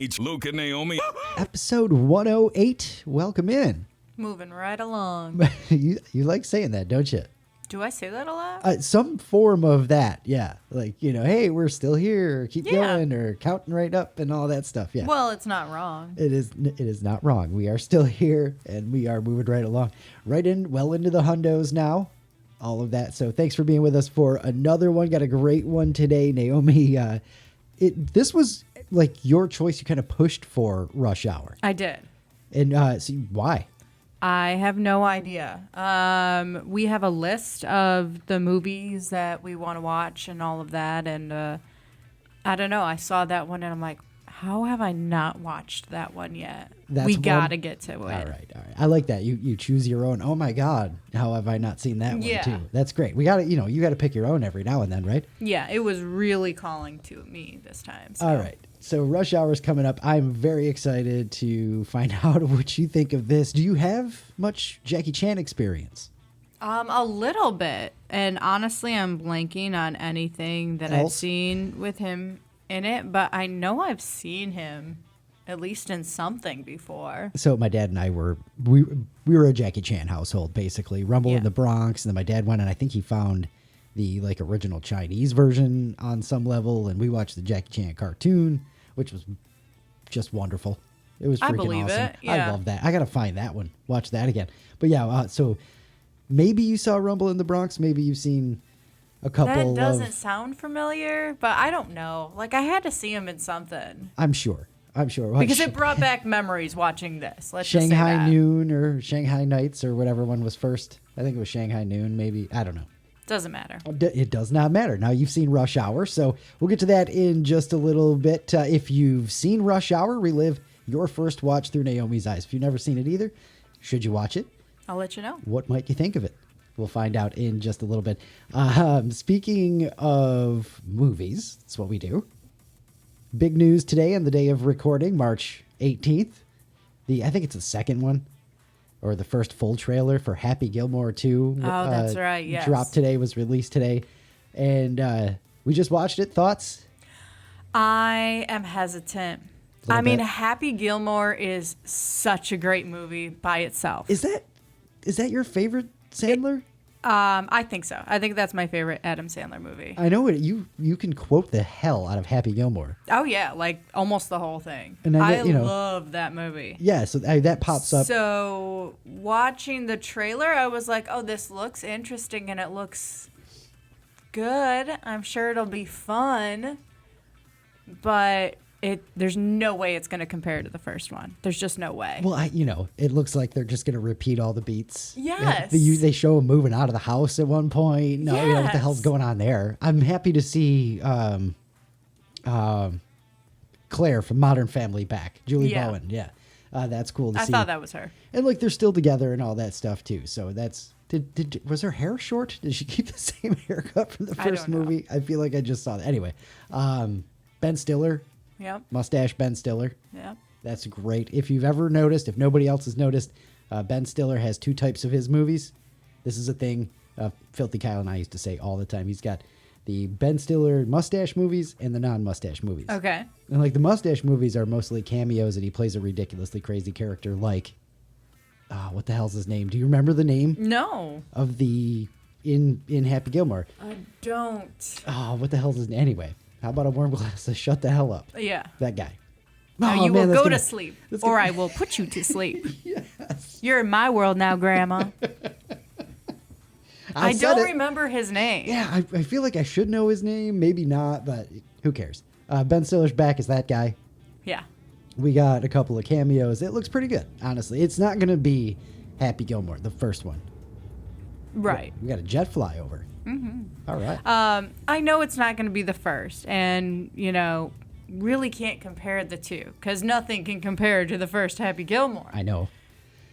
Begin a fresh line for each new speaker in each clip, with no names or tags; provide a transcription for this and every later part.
It's Luke and Naomi.
Episode 108. Welcome in.
Moving right along.
you like saying that, don't you?
Do I say that a lot?
Some form of that, yeah. Like, hey, we're still here, keep going, or counting right up and all that stuff, yeah.
Well, it's not wrong.
It is not wrong. We are still here, and we are moving right along. Well into the hundos now, all of that. So thanks for being with us for another one. Got a great one today, Naomi. This was like your choice. You kind of pushed for Rush Hour.
I did.
And see, why?
I have no idea. We have a list of the movies that we want to watch and all of that. And I don't know. I saw that one and I'm like, how have I not watched that one yet? We got to get to it.
All right. I like that. You choose your own. Oh my God. How have I not seen that one too? That's great. We got to, you got to pick your own every now and then, right?
Yeah. It was really calling to me this time. So.
All right. So Rush Hour is coming up. I'm very excited to find out what you think of this. Do you have much Jackie Chan experience?
A little bit. And honestly, I'm blanking on anything that I've seen with him in it. But I know I've seen him at least in something before.
So my dad and I were a Jackie Chan household, basically. Rumble in the Bronx. And then my dad went and I think he found the original Chinese version on some level. And we watched the Jackie Chan cartoon, which was just wonderful. It was freaking awesome.
It. Yeah.
I love that. I got to find that one. Watch that again. But yeah, so maybe you saw Rumble in the Bronx. Maybe you've seen a couple.
That doesn't sound familiar, but I don't know. Like, I had to see him in something.
I'm sure.
Because it brought back memories watching this. Let's
Shanghai
just say that.
Noon or Shanghai Nights or whatever one was first. I think it was Shanghai Noon, maybe. I don't know.
Doesn't matter.
It does not matter. Now, you've seen Rush Hour, so we'll get to that in just a little bit. If you've seen Rush Hour, relive your first watch through Naomi's eyes. If you've never seen it either, should you watch it?
I'll let you know.
What might you think of it? We'll find out in just a little bit. Speaking of movies, that's what we do. Big news today on the day of recording, March 18th. I think it's the second one. Or the first full trailer for Happy Gilmore 2.
Oh, that's right, yes.
Dropped today, was released today. And we just watched it. Thoughts?
I am hesitant. Happy Gilmore is such a great movie by itself.
Is that your favorite Sandler?
I think so. I think that's my favorite Adam Sandler movie.
I know it. You can quote the hell out of Happy Gilmore.
Oh yeah, like almost the whole thing.
And
I love that movie.
Yeah, so that pops up.
So watching the trailer, I was like, "Oh, this looks interesting and it looks good. I'm sure it'll be fun." But there's no way it's going to compare to the first one. There's just no way.
Well, it looks like they're just going to repeat all the beats.
Yes.
They show him moving out of the house at one point. No,
yes.
What the hell's going on there? I'm happy to see Claire from Modern Family back. Julie Bowen. Yeah. That's cool to see.
I thought that was her.
And they're still together and all that stuff too. So that's was her hair short? Did she keep the same haircut from the first movie? I feel like I just saw that. Anyway, Ben Stiller.
Yep.
Mustache Ben Stiller.
Yep.
That's great. If you've ever noticed, if nobody else has noticed, Ben Stiller has two types of his movies. This is a thing Filthy Kyle and I used to say all the time. He's got the Ben Stiller mustache movies and the non-mustache movies.
Okay.
And the mustache movies are mostly cameos and he plays a ridiculously crazy character like, what the hell's his name? Do you remember the name?
No.
Of the, in Happy Gilmore?
I don't.
Oh, what the hell's his name? Anyway. How about a warm glass of shut the hell up?
Yeah.
That guy.
Now you will go to sleep, or I will put you to sleep.
Yes.
You're in my world now, Grandma. I don't remember his name.
Yeah, I feel like I should know his name. Maybe not, but who cares? Ben Stiller's back as that guy.
Yeah.
We got a couple of cameos. It looks pretty good, honestly. It's not going to be Happy Gilmore, the first one.
Right.
We got a jet flyover.
Mm-hmm.
All right.
I know it's not going to be the first, and, really can't compare the two, because nothing can compare to the first Happy Gilmore.
I know.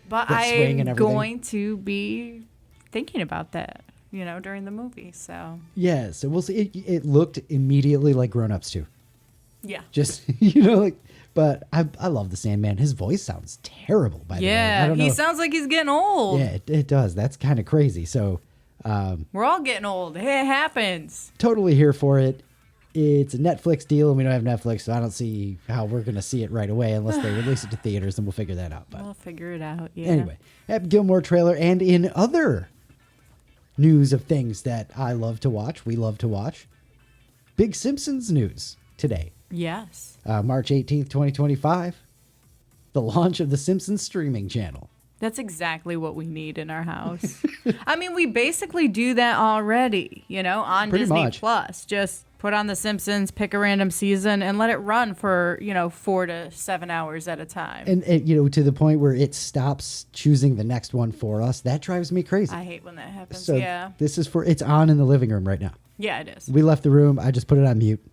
But I am going to be thinking about that, during the movie, so.
Yeah, so we'll see. It looked immediately like Grown Ups too.
Yeah.
Just, but I love the Sandman. His voice sounds terrible, by the way.
Yeah, he sounds like he's getting old.
Yeah, it does. That's kind of crazy. So.
We're all getting old. It happens.
Totally here for it. It's a Netflix deal, and we don't have Netflix, so I don't see how we're going to see it right away unless they release it to theaters, and we'll figure that out. But
We'll figure it out. Yeah.
anyway, Happy Gilmore trailer, and in other news of things that I love to watch, we love to watch, big Simpsons news today.
Yes.
March 18th, 2025, the launch of the Simpsons streaming channel.
That's exactly what we need in our house. I mean, we basically do that already, on
Pretty
Disney
much.
Plus. Just put on The Simpsons, pick a random season, and let it run for, 4 to 7 hours at a time.
And to the point where it stops choosing the next one for us. That drives me crazy.
I hate when that happens.
So
Yeah.
this is it's on in the living room right now.
Yeah, it is.
We left the room. I just put it on mute.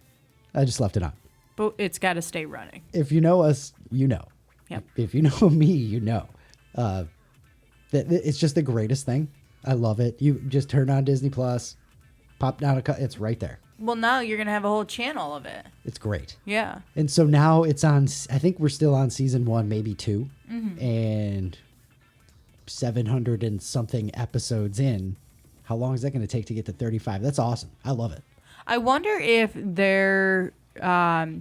I just left it on.
But it's got to stay running.
If you know us, you know.
Yep.
If you know me, you know. It's just the greatest thing. I love it. You just turn on Disney Plus, pop down it's right there.
Well, now you're going to have a whole channel of it.
It's great.
Yeah.
And so now it's on, I think we're still on season 1, maybe 2. And 700 and something episodes in. How long is that going to take to get to 35? That's awesome. I love it.
I wonder if their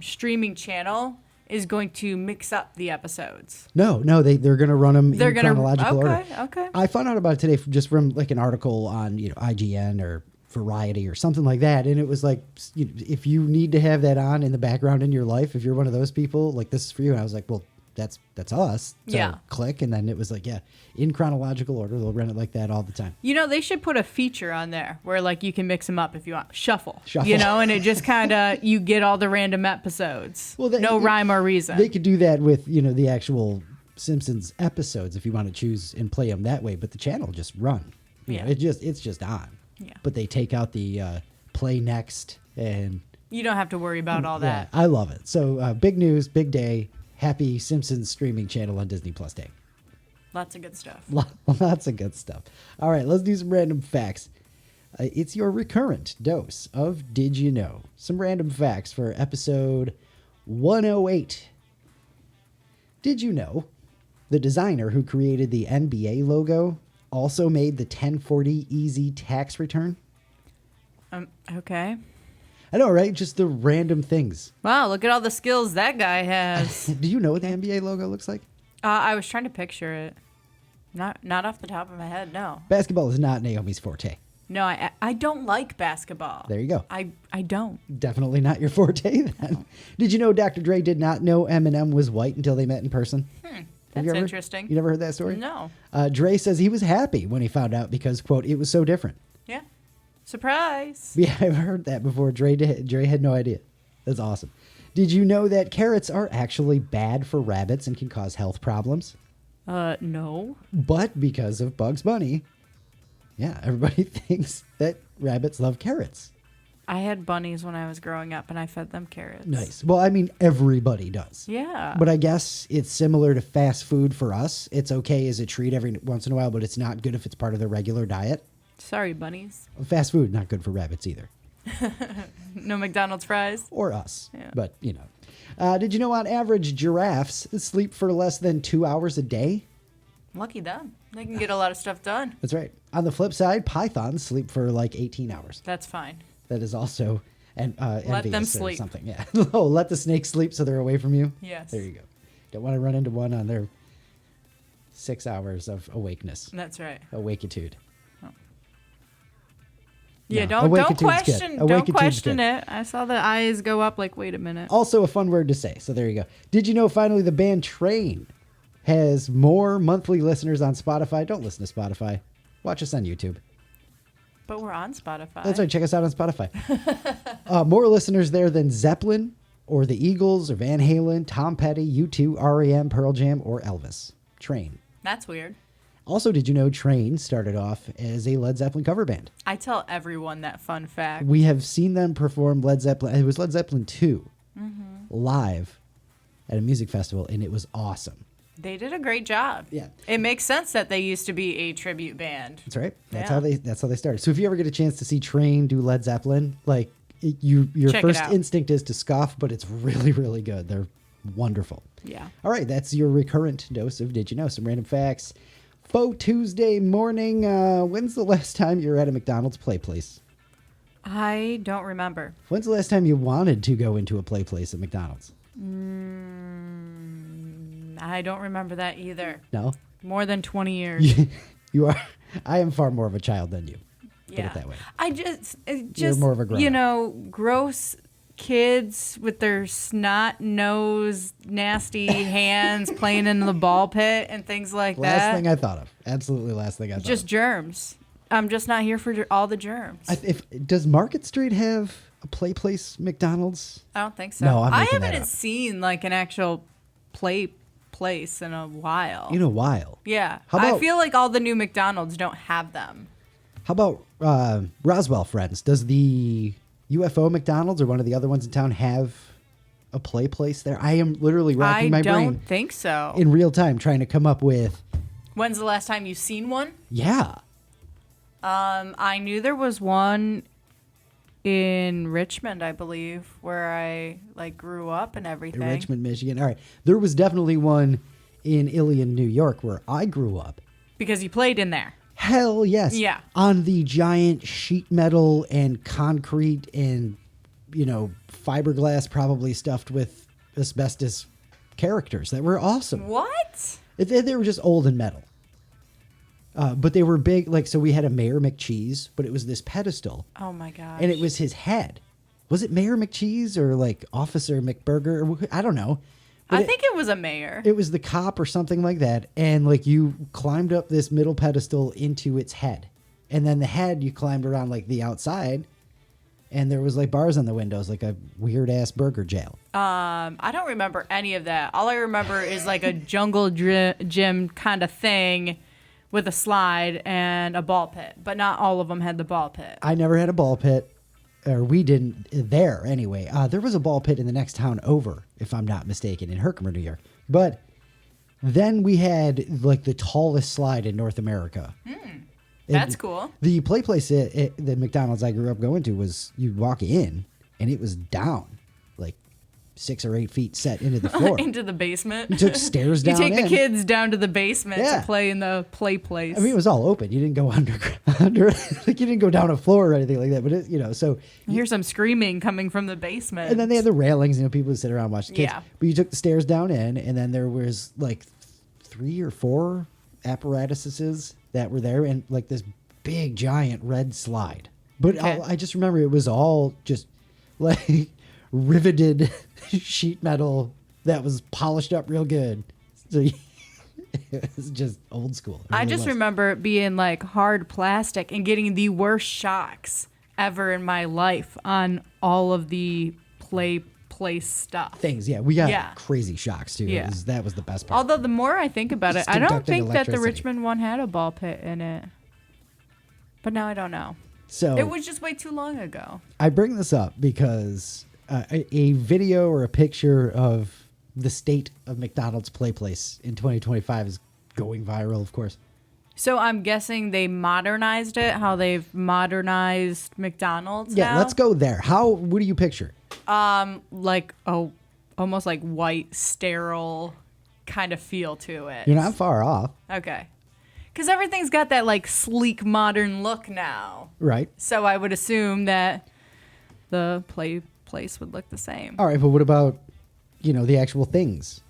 streaming channel is going to mix up the episodes.
No, they're going to run them in chronological order.
Okay.
I found out about it today just from like an article on IGN or Variety or something like that, and it was like, if you need to have that on in the background in your life, if you're one of those people, like, this is for you. And I was like, well, that's us. So
Yeah.
click, and then it was like, yeah, in chronological order. They'll run it like that all the time.
They should put a feature on there where like you can mix them up if you want. Shuffle.
Shuffle.
And it just kind of, you get all the random episodes.
Well,
no rhyme or reason.
They could do that with the actual Simpsons episodes if you want to choose and play them that way. But the channel just run.
Yeah.
It's just on.
Yeah.
But they take out the play next, and
You don't have to worry about all that.
I love it. So big news, big day. Happy Simpsons streaming channel on Disney Plus Day.
Lots of good stuff.
Lots of good stuff. All right, let's do some random facts. It's your recurrent dose of Did You Know? Some random facts for episode 108. Did you know the designer who created the NBA logo also made the 1040 Easy tax return?
Okay.
I know, right? Just the random things.
Wow, look at all the skills that guy has.
Do you know what the NBA logo looks like?
I was trying to picture it. Not off the top of my head, no.
Basketball is not Naomi's forte.
No, I don't like basketball.
There you go.
I don't.
Definitely not your forte then. Did you know Dr. Dre did not know Eminem was white until they met in person?
That's interesting.
You never heard that story?
No.
Dre says he was happy when he found out because, quote, it was so different.
Yeah. Surprise.
Yeah, I've heard that before. Dre had no idea. That's awesome. Did you know that carrots are actually bad for rabbits and can cause health problems?
No.
But because of Bugs Bunny, yeah, everybody thinks that rabbits love carrots.
I had bunnies when I was growing up, and I fed them carrots.
Nice. Well, I mean, everybody does.
Yeah.
But I guess it's similar to fast food for us. It's okay as a treat every once in a while, but it's not good if it's part of their regular diet.
Sorry, bunnies.
Fast food, not good for rabbits either.
No McDonald's fries.
Or us.
Yeah.
But, did you know on average giraffes sleep for less than 2 hours a day?
Lucky them. They can get a lot of stuff done.
That's right. On the flip side, pythons sleep for like 18 hours.
That's fine.
That is also
Let
envious
them
or
sleep.
something. Yeah. Oh, let the snakes sleep so they're away from you?
Yes.
There you go. Don't want to run into one on their 6 hours of awakeness.
That's right.
Awakitude.
Yeah,
No,
don't
awakitude's good.
don't
Awakitude's
question
good.
it. I saw the eyes go up like, wait a minute.
Also a fun word to say. So there you go. Did you know finally the band Train has more monthly listeners on Spotify? Don't listen to Spotify. Watch us on YouTube.
But we're on Spotify.
That's right. Check us out on Spotify. More listeners there than Zeppelin or the Eagles or Van Halen, Tom Petty, U2, REM, Pearl Jam, or Elvis. Train.
That's weird.
Also, did you know Train started off as a Led Zeppelin cover band?
I tell everyone that fun fact.
We have seen them perform Led Zeppelin. It was Led Zeppelin 2 live at a music festival, and it was awesome.
They did a great job.
Yeah.
It makes sense that they used to be a tribute band.
That's right. That's
Yeah.
how they started. So if you ever get a chance to see Train do Led Zeppelin, like your
Check it
first
out.
instinct is to scoff, but it's really, really good. They're wonderful.
Yeah.
All right, that's your recurrent dose of Did You Know? Some random facts. Faux Tuesday morning. When's the last time you were at a McDonald's Playplace?
I don't remember.
When's the last time you wanted to go into a play place at McDonald's?
I don't remember that either.
No?
More than 20 years.
You are. I am far more of a child than you. Put
Yeah.
it that way.
Just
more of a grown-up.
gross kids with their snot nose, nasty hands playing in the ball pit and things like that.
Last thing I thought of. Absolutely last thing I thought
Just
of.
germs. I'm just not here for all the germs.
Does Market Street have a play place McDonald's?
I don't think so.
No, I'm
I
making that
haven't
up.
seen like an actual play place in a while.
In a while.
Yeah.
How about-
I feel like all the new McDonald's don't have them.
How about Roswell Friends? Does the UFO McDonald's or one of the other ones in town have a play place there? I am literally racking my
I don't
brain
think so.
in real time trying to come up with.
When's the last time you've seen one?
Yeah.
I knew there was one in Richmond, I believe, where I like grew up and everything.
In Richmond, Michigan. All right. There was definitely one in Ilion, New York, where I grew up.
Because you played in there.
Hell yes.
Yeah.
On the giant sheet metal and concrete and, fiberglass probably stuffed with asbestos characters that were awesome.
What?
They were just old and metal. But they were big. Like, so we had a Mayor McCheese, but it was this pedestal.
Oh my gosh.
And it was his head. Was it Mayor McCheese or like Officer McBurger? I don't know. But
I think it was a mayor.
it was the cop or something like that. And like you climbed up this middle pedestal into its head. And then the head, you climbed around like the outside. And there was like bars on the windows, like a weird ass burger jail.
I don't remember any of that. All I remember is like a jungle gym kind of thing with a slide and a ball pit. But not all of them had the ball pit.
I never had a ball pit. Or we didn't there anyway. There was a ball pit in the next town over, if I'm not mistaken, in Herkimer, New York. But then we had like the tallest slide in North America.
That's cool.
The play place at the McDonald's I grew up going to was you'd walk in and it was down like 6 or 8 feet set into the floor.
Into the basement.
You took stairs
You
down
take the
in.
kids down to the basement
Yeah.
to play in the play place.
I mean, it was all open. You didn't go under like you didn't go down a floor or anything like that. But so
I hear some screaming coming from the basement.
and then they had the railings. People would sit around and watch the kids.
Yeah.
But you took the stairs down in, and then there was like 3 or 4 apparatuses that were there, and like this big giant red slide. But
Okay.
I just remember it was all just like riveted sheet metal that was polished up real good. So it was just old school. It
I
really
just
was.
remember it being like hard plastic and getting the worst shocks ever in my life on all of the play place stuff.
things. Yeah, we got
Yeah.
crazy shocks too.
Yeah.
That was the best part.
Although the more I think about it,
Just
I don't
conducting
think that the
electricity.
Richmond one had a ball pit in it. But now I don't know.
So
It was just way too long ago.
I bring this up because a video or a picture of the state of McDonald's Play Place in 2025 is going viral, of course.
So I'm guessing they modernized it, how they've modernized McDonald's
Yeah,
now?
let's go there. What do you picture?
Like almost like white, sterile kind of feel to it.
You're not far off,
Okay. Because everything's got that like sleek, modern look now.
right?
So I would assume that the place would look the same.
All right, but what about, the actual things?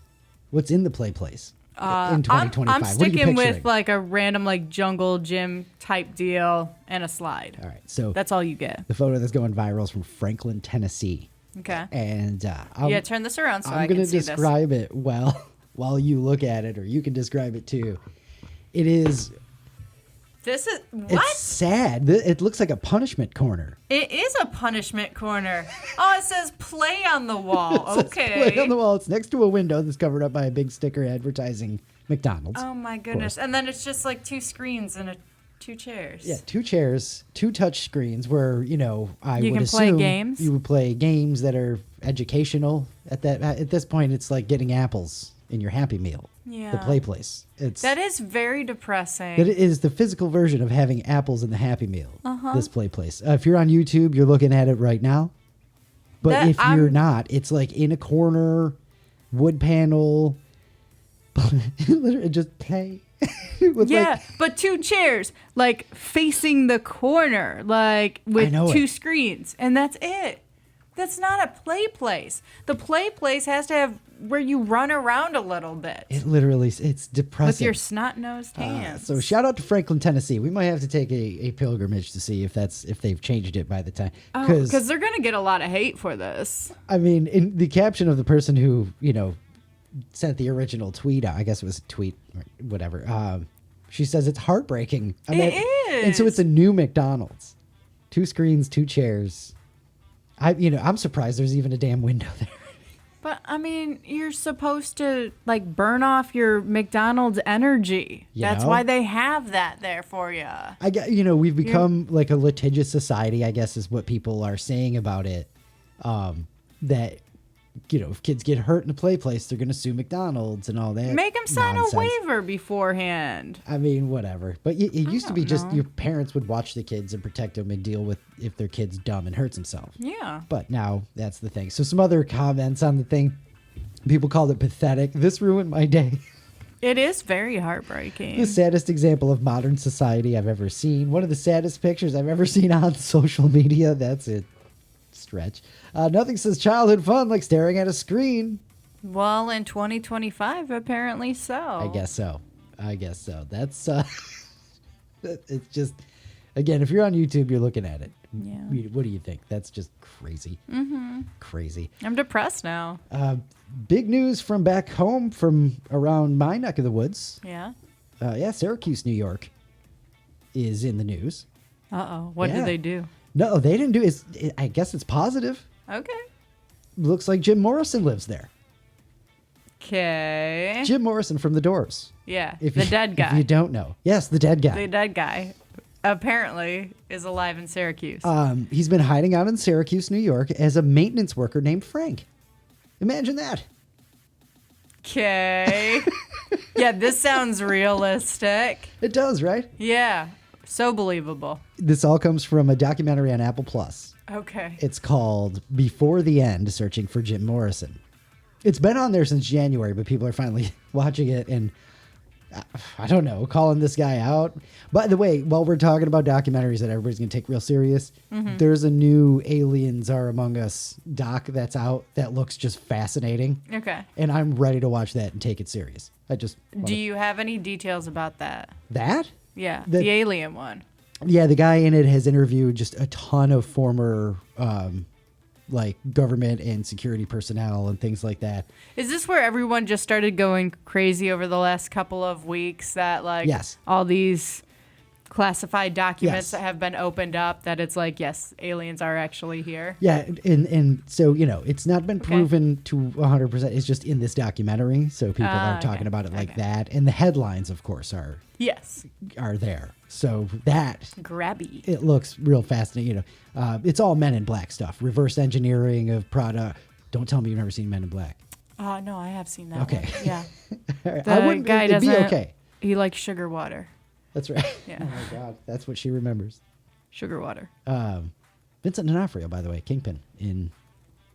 What's in the Play Place in 2025?
I'm
What are you
sticking
picturing?
with like a random like jungle gym type deal and a slide.
All right, so
That's all you get.
the photo that's going viral is from Franklin, Tennessee.
Okay.
And
Yeah, turn this around so I
I'm
can
going to
see this.
describe it while you look at it, or you can describe it too. It is.
This is what?
It's sad. It looks like a punishment corner.
It is a punishment corner. Oh, it says play on the wall.
It's
Okay.
play on the wall. It's next to a window that's covered up by a big sticker advertising McDonald's.
Oh my goodness. And then it's just like 2 screens and 2 chairs.
Yeah, 2 chairs, 2 touch screens where, I
You
would
can play
assume
games?
you would play games that are educational. At this point, it's like getting apples in your Happy Meal.
Yeah.
The Play Place.
That is very depressing.
That is the physical version of having apples in the Happy Meal.
Uh-huh.
This Play Place. If you're on YouTube, you're looking at it right now. But if you're not, it's like in a corner, wood panel. Literally just play With
Yeah, but 2 chairs, like facing the corner, like with
know
2
it.
screens, and that's it. That's not a play place. The play place has to have where you run around a little bit
It literally, it's depressing.
with your snot-nosed hands.
So shout out to Franklin, Tennessee. We might have to take a pilgrimage to see if they've changed it by the time.
Because they're going to get a lot of hate for this.
I mean, in the caption of the person who, sent the original tweet out, I guess it was a tweet or whatever. She says it's heartbreaking.
It
is. And so
is.
it's a new McDonald's. 2 screens, 2 chairs. I'm surprised there's even a damn window there.
But, I mean, you're supposed to, like, burn off your McDonald's energy. That's why they have that there for you.
I get, we've become like a litigious society, I guess is what people are saying about it. That, if kids get hurt in a play place, they're going to sue McDonald's and all that.
Make them sign
nonsense.
a waiver beforehand.
I mean, whatever. But it used to be just
know.
your parents would watch the kids and protect them and deal with if their kid's dumb and hurts himself.
Yeah.
But now that's the thing. So some other comments on the thing. People called it pathetic. This ruined my day.
It is very heartbreaking.
The saddest example of modern society I've ever seen. One of the saddest pictures I've ever seen on social media. That's it. Stretch. Nothing says childhood fun like staring at a screen.
Well, in 2025, apparently so.
I guess so. That's it's just, again, if you're on YouTube, you're looking at it.
Yeah.
What do you think? That's just crazy. Crazy.
I'm depressed now.
Big news from back home, from around my neck of the woods.
Yeah.
Syracuse, New York is in the news.
Uh-oh. What
Yeah.
did they do?
No, they didn't do it. I guess it's positive.
Okay.
Looks like Jim Morrison lives there.
Okay.
Jim Morrison from The Doors.
Yeah.
If
The
you-
dead guy.
If you don't know. Yes, the dead guy.
The dead guy apparently is alive in Syracuse.
He's been hiding out in Syracuse, New York as a maintenance worker named Frank. Imagine that.
Okay. Yeah, this sounds realistic.
It does, right?
Yeah. So believable.
This all comes from a documentary on Apple Plus.
Okay.
It's called Before the End, Searching for Jim Morrison. It's been on there since January, but people are finally watching it and, I don't know, calling this guy out. By the way, while we're talking about documentaries that everybody's going to take real serious, there's a new Aliens Are Among Us doc that's out that looks just fascinating.
Okay.
And I'm ready to watch that and take it serious.
Do you have any details about that?
That?
Yeah.
The-
The alien one.
Yeah, the guy in it has interviewed just a ton of former government and security personnel and things like that.
Is this where everyone just started going crazy over the last couple of weeks that
Yes.
all these classified documents
Yes.
that have been opened up that it's like, yes, aliens are actually here?
Yeah, and so, it's not been proven to 100%. It's just in this documentary, so people are talking
okay,
about it like
okay.
that. And the headlines, of course, are
Yes.
there. So that,
Grabby.
it looks real fascinating. It's all Men in Black stuff. Reverse engineering of product. Don't tell me you've never seen Men in Black.
No, I have seen that
Okay.
one. Yeah.
I
The
wouldn't,
guy
it'd be
doesn't.
okay.
He likes sugar water.
That's right.
Yeah.
Oh my God, that's what she remembers.
Sugar water.
Vincent D'Onofrio, by the way, Kingpin in.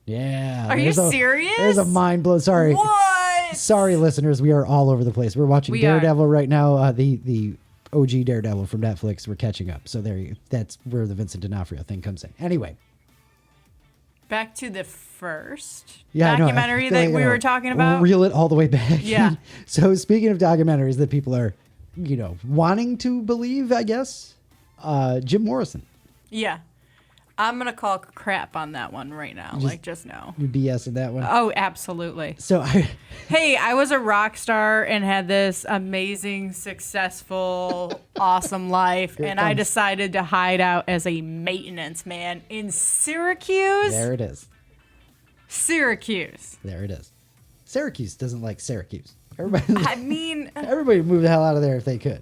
Yeah.
Are you
there's a-
serious?
There's a mind blow. Sorry.
What?
Sorry, listeners. We are all over the place. We're watching
We are.
Daredevil right now. The OG Daredevil from Netflix. We're catching up. So that's where the Vincent D'Onofrio thing comes in. Anyway.
Back to the first
Yeah, I know. I
documentary
feel
that
like,
we were talking about.
Reel it all the way back.
Yeah.
So speaking of documentaries that people are, wanting to believe, I guess, Jim Morrison.
Yeah. I'm going to call crap on that one right now. Just know.
You BS in that one.
Oh, absolutely.
So
Hey, I was a rock star and had this amazing, successful, awesome life.
Here it
And I
comes.
decided to hide out as a maintenance man in Syracuse.
there it is.
Syracuse.
There it is. Syracuse doesn't like Syracuse. Everybody,
I mean,
everybody move the hell out of there if they could.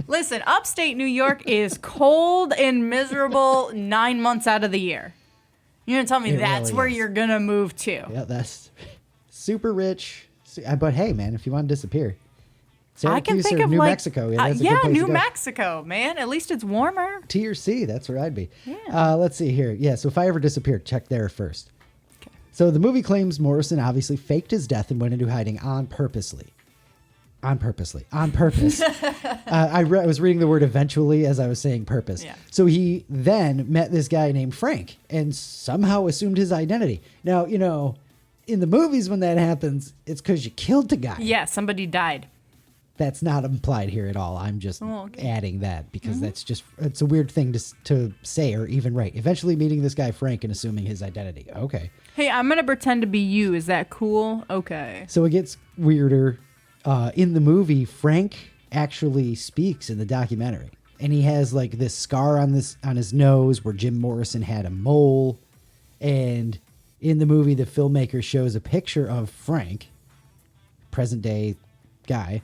listen, upstate New York is cold and miserable 9 months out of the year. You're going to tell me
It
that's
really
where
is.
you're going to move to.
Yeah, that's super rich. But hey, man, if you want to disappear,
I can
Syracuse
think
or
of
New
like,
Mexico. Yeah, that's a good place
New
to go.
Mexico, man. At least it's warmer.
T or C, that's where I'd be.
Yeah.
Let's see here. Yeah, so if I ever disappeared, check there first.
Okay.
So the movie claims Morrison obviously faked his death and went into hiding on purposely. On purpose. I was reading the word eventually as I was saying purpose.
Yeah.
So he then met this guy named Frank and somehow assumed his identity. Now, in the movies when that happens, it's because you killed the guy.
Yeah, somebody died.
That's not implied here at all. I'm just adding that because it's a weird thing to say or even write. Eventually meeting this guy Frank and assuming his identity. Okay.
Hey, I'm going to pretend to be you. Is that cool? Okay.
So it gets weirder. In the movie, Frank actually speaks in the documentary, and he has like this scar on his nose where Jim Morrison had a mole. And in the movie, the filmmaker shows a picture of Frank, present day guy,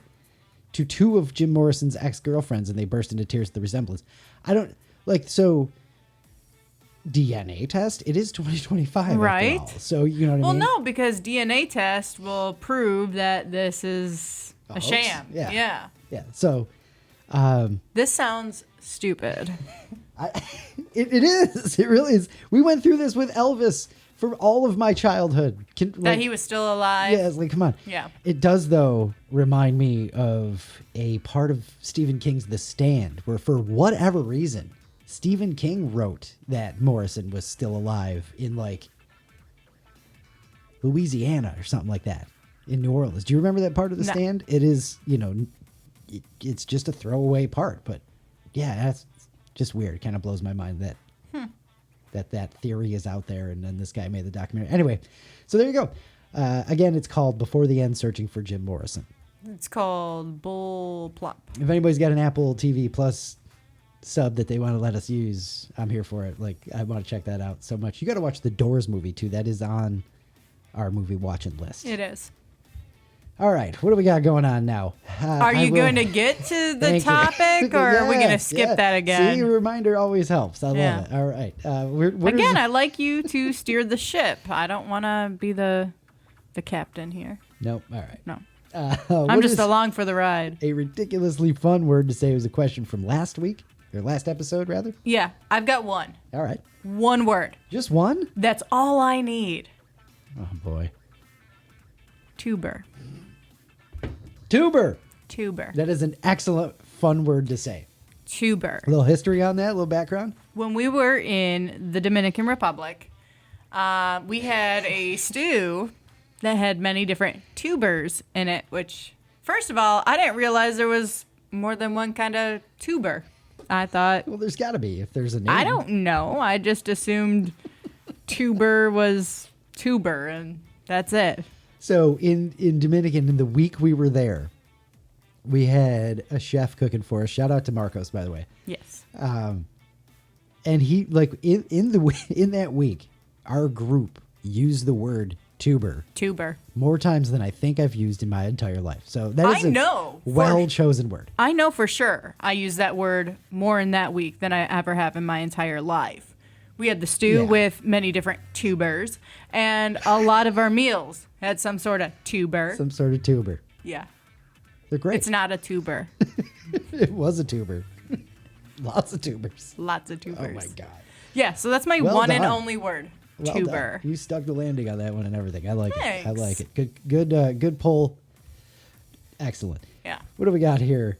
to two of Jim Morrison's ex-girlfriends, and they burst into tears at the resemblance. I don't so. DNA test. It is 2025,
right?
After all. So you know what I mean.
Well, no, because DNA test will prove that this is a sham.
Yeah. So,
this sounds stupid.
It is. It really is. We went through this with Elvis for all of my childhood.
That he was still alive.
Yeah, it's like, come on.
Yeah.
It does, though, remind me of a part of Stephen King's The Stand, where for whatever reason, Stephen King wrote that Morrison was still alive in like Louisiana or something like that in New Orleans. Do you remember that part of The Stand? It is, it's just a throwaway part, but yeah, that's just weird. It kind of blows my mind that that theory is out there, and then this guy made the documentary. Anyway, so there you go. Again, it's called Before the End, Searching for Jim Morrison.
It's called Bull Plop.
If anybody's got an Apple TV Plus sub that they want to let us use, I'm here for it. Like, I want to check that out so much. You got to watch the Doors movie too. That is on our movie watching list.
It is.
All right, what do we got going on now?
Are you going to get to the topic, or are we going to skip that again?
See, a reminder always helps. I love it. All right.
I like you to steer the ship. I don't want to be the captain here.
Nope. All right.
No. I'm just along for the ride.
A ridiculously fun word to say was a question from last week. Or last episode, rather?
Yeah, I've got one.
All right.
One word.
Just one?
That's all I need.
Oh, boy.
Tuber.
Tuber.
That
is an excellent, fun word to say.
Tuber.
A little history on that, a little background?
When we were in the Dominican Republic, we had a stew that had many different tubers in it, which, first of all, I didn't realize there was more than one kind of tuber. I thought...
Well, there's got to be if there's a name.
I don't know. I just assumed tuber was tuber, and that's it.
So in Dominican, in the week we were there, we had a chef cooking for us. Shout out to Marcos, by the way.
Yes.
And he, like, in that week, our group used the word tuber more times than I think I've used in my entire life. So that is a well-chosen word.
I know for sure I use that word more in that week than I ever have in my entire life. We had the stew with many different tubers, and a lot of our meals had some sort of tuber.
Some sort of tuber.
Yeah.
They're great.
It's not a tuber.
It was a tuber. Lots of tubers.
Lots of tubers.
Oh, my God.
Yeah, so that's my and only word.
Well
tuber.
Done. You stuck the landing on that one and everything. I like
Thanks.
it. I like it. Good pull. Excellent.
Yeah.
What do we got here?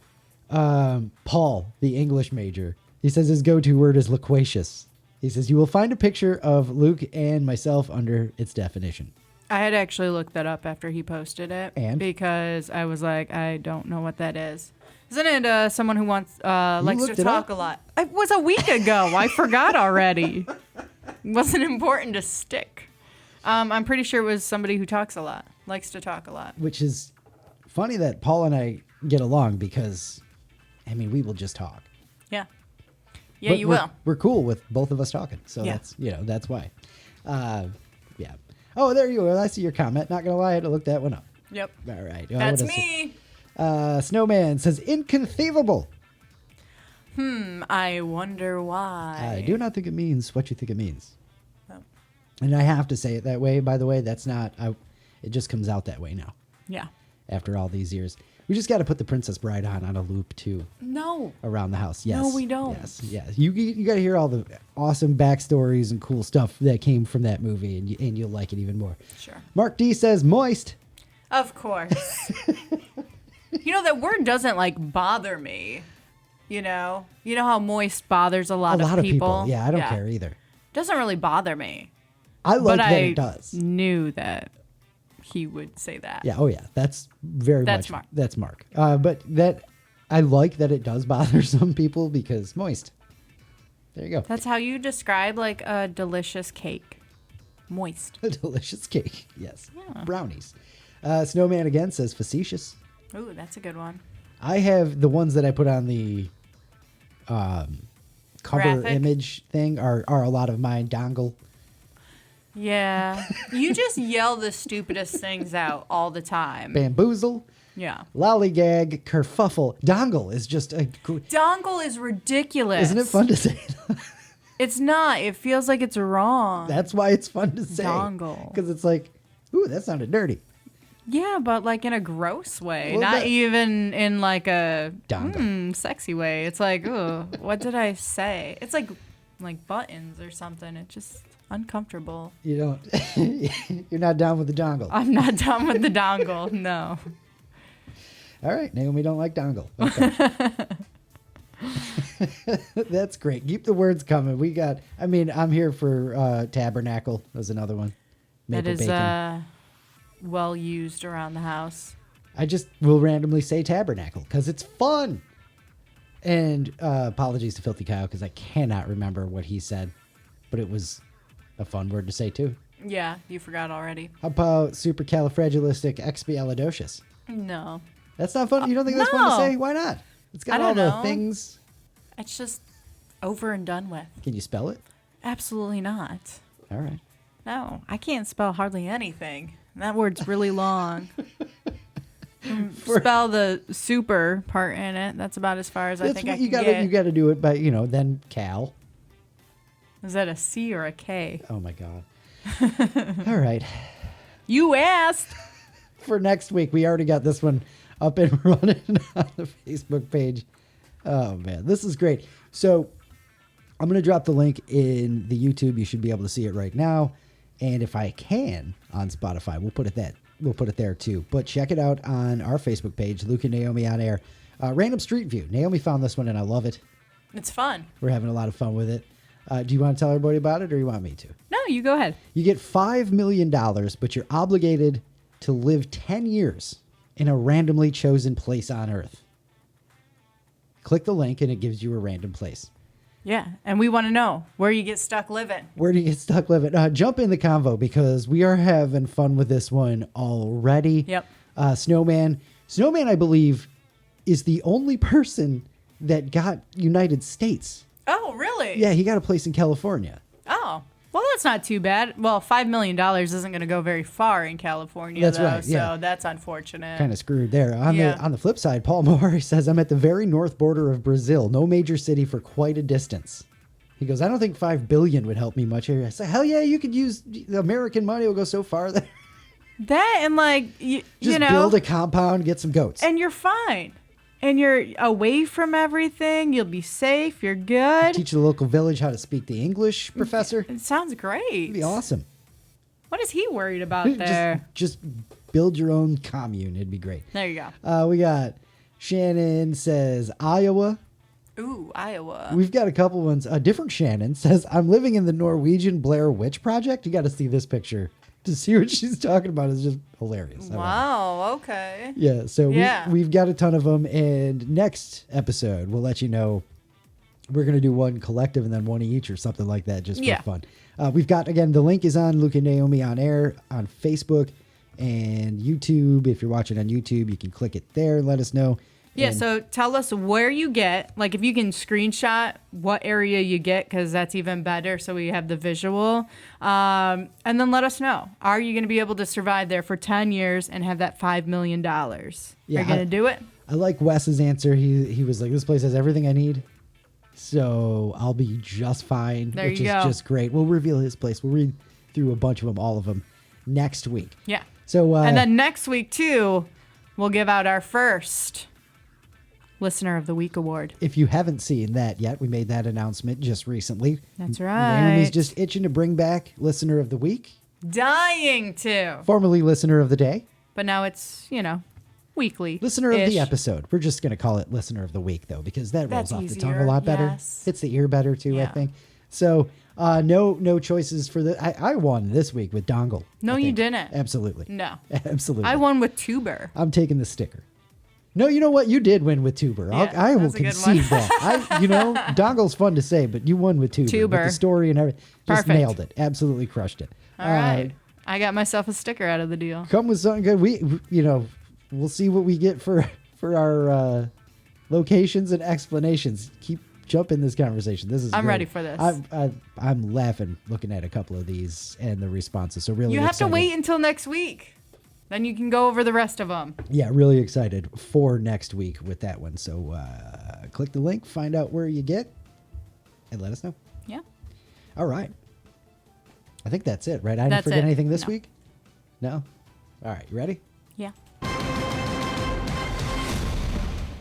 Paul, the English major. He says his go-to word is loquacious. He says you will find a picture of Luke and myself under its definition.
I had actually looked that up after he posted it.
And?
Because I was like, I don't know what that is. Isn't it someone who likes to talk a lot? It was a week ago. I forgot already. It wasn't important to stick. I'm pretty sure it was somebody who talks a lot, likes to talk a lot.
Which is funny that Paul and I get along because, I mean, we will just talk.
Yeah. Yeah,
but
you will.
We're cool with both of us talking. So that's why. Yeah. Oh, there you are. I see your comment. Not going to lie, I had to look that one up.
Yep.
All right.
That's me.
Snowman says inconceivable.
I wonder why.
I do not think it means what you think it means.
Oh.
And I have to say it that way, by the way. That's not... it just comes out that way now.
Yeah.
After all these years. We just got to put the Princess Bride on a loop, too.
No.
Around the house. Yes.
No, we don't.
Yes. You got to hear all the awesome backstories and cool stuff that came from that movie, and you'll like it even more.
Sure.
Mark D says moist.
Of course. That word doesn't like bother me. You know how moist bothers a lot
of
people.
Yeah, I don't care either.
Doesn't really bother me.
I like
but
that it does.
Knew that he would say that.
Yeah. Oh yeah. That's much.
Mark.
That's Mark. But that I like that it does bother some people because moist. There you go.
That's how you describe like a delicious cake. Moist.
A delicious cake. Yes.
Yeah.
Brownies. Snowman again says facetious.
Ooh, that's a good one.
I have the ones that I put on the cover
Graphic.
image thing are a lot of mine. Dongle.
Yeah. You just yell the stupidest things out all the time.
Bamboozle.
Yeah.
Lollygag. Kerfuffle. Dongle is just a...
Dongle is ridiculous.
Isn't it fun to say?
It's not. It feels like it's wrong.
That's why it's fun to say.
Dongle.
Because it's like, ooh, that sounded dirty.
Yeah, but like in a gross way.
Well,
not even in like a sexy way. It's like, ooh, what did I say? It's like buttons or something. It's just uncomfortable.
You don't... You're not down with the dongle.
I'm not down with the dongle. No.
All right. Naomi don't like dongle. Okay. That's great. Keep the words coming. I'm here for tabernacle. That's another one. Maple
That is
bacon.
Well used around the house.
I just will randomly say tabernacle because it's fun. And apologies to Filthy Cow because I cannot remember what he said, but it was a fun word to say too.
Yeah, you forgot already.
How about supercalifragilisticexpialidocious?
No.
That's not fun. You don't think that's fun to
No.
say? Why not? It's got all the things.
It's just over and done with.
Can you spell it?
Absolutely not.
All right.
No, I can't spell hardly anything. That word's really long. Spell the super part in it. That's about as far as I think I can get.
You got to do it by, then Cal.
Is that a C or a K?
Oh, my God. All right.
You asked.
For next week, we already got this one up and running on the Facebook page. Oh, man. This is great. So I'm going to drop the link in the YouTube. You should be able to see it right now. And if I can on Spotify, we'll put it there too. But check it out on our Facebook page, Luke and Naomi on Air. Random Street View. Naomi found this one and I love it.
It's fun.
We're having a lot of fun with it. Do you want to tell everybody about it or you want me to?
No, you go ahead.
You get $5 million, but you're obligated to live 10 years in a randomly chosen place on Earth. Click the link and it gives you a random place.
Yeah, and we want to know where you get stuck living.
Where do you get stuck living? Jump in the convo because we are having fun with this one already.
Yep.
Snowman, I believe, is the only person that got United States.
Oh, really?
Yeah, he got a place in California.
Oh, well, that's not too bad. Well, $5 million isn't going to go very far in California,
That's
though,
right, yeah.
so that's unfortunate.
Kind of screwed there. On
Yeah.
the flip side, Paul Moore says, I'm at the very north border of Brazil. No major city for quite a distance. He goes, I don't think $5 billion would help me much here. I say, hell yeah, you could use the American money. Will go so far there.
That and like,
Just build a compound, get some goats.
And you're fine. And you're away from everything. You'll be safe. You're good.
Teach the local village how to speak the English, professor.
It sounds great.
It'd be awesome.
What is he worried about there?
Just build your own commune. It'd be great.
There you go.
We got Shannon says Iowa.
Ooh, Iowa.
We've got a couple ones. A different Shannon says, I'm living in the Norwegian Blair Witch Project. You got to see this picture to see what she's talking about. Is just hilarious.
Wow. Okay.
Yeah. So
Yeah.
we've got a ton of them. And next episode, we'll let you know. We're going to do one collective and then one each or something like that just for fun. We've got, again, the link is on Luke and Naomi on Air on Facebook and YouTube. If you're watching on YouTube, you can click it there and let us know.
Yeah,
And
so tell us where you get, like if you can screenshot what area you get, because that's even better so we have the visual. And then let us know. Are you going to be able to survive there for 10 years and have that $5 million?
Yeah,
Are you going to do it?
I like Wes's answer. He was like, this place has everything I need. So I'll be just fine,
There
which
you
is
go.
just great. We'll reveal his place. We'll read through a bunch of them, all of them, next week.
Yeah.
So
And then next week, too, we'll give out our first Listener of the Week award.
if you haven't seen that yet, we made that announcement just recently.
That's
Naomi's
right.
just itching to bring back Listener of the Week,
Dying to.
formerly Listener of the Day.
But now it's, weekly.
Listener of the episode. We're just going to call it listener of the week, though, because that rolls off the tongue a lot better.
Yes.
Hits the ear better, too, I
Yeah.
think. So, no choices for the... I won this week with Dongle.
No, you didn't.
Absolutely.
No.
Absolutely.
I won with Tuber.
I'm taking the sticker. No, you know what? You did win with Tuber.
Yeah,
I will
that's a good
concede
one.
that. Dongle's fun to say, but you won with Tuber.
Tuber.
With the story and everything. Just
Perfect.
nailed it. Absolutely crushed it.
All right. I got myself a sticker out of the deal.
Come with something good. We'll see what we get for our locations and explanations. Keep jumping this conversation. This is
I'm
great.
ready for this.
I'm laughing looking at a couple of these and the responses. So really
You have
excited.
to wait until next week. Then you can go over the rest of them.
Yeah, really excited for next week with that one. So click the link, find out where you get, and let us know.
Yeah.
All right. I think that's it, right? I didn't
That's
forget
it.
anything this
No.
week? No? All right, you ready?
Yeah.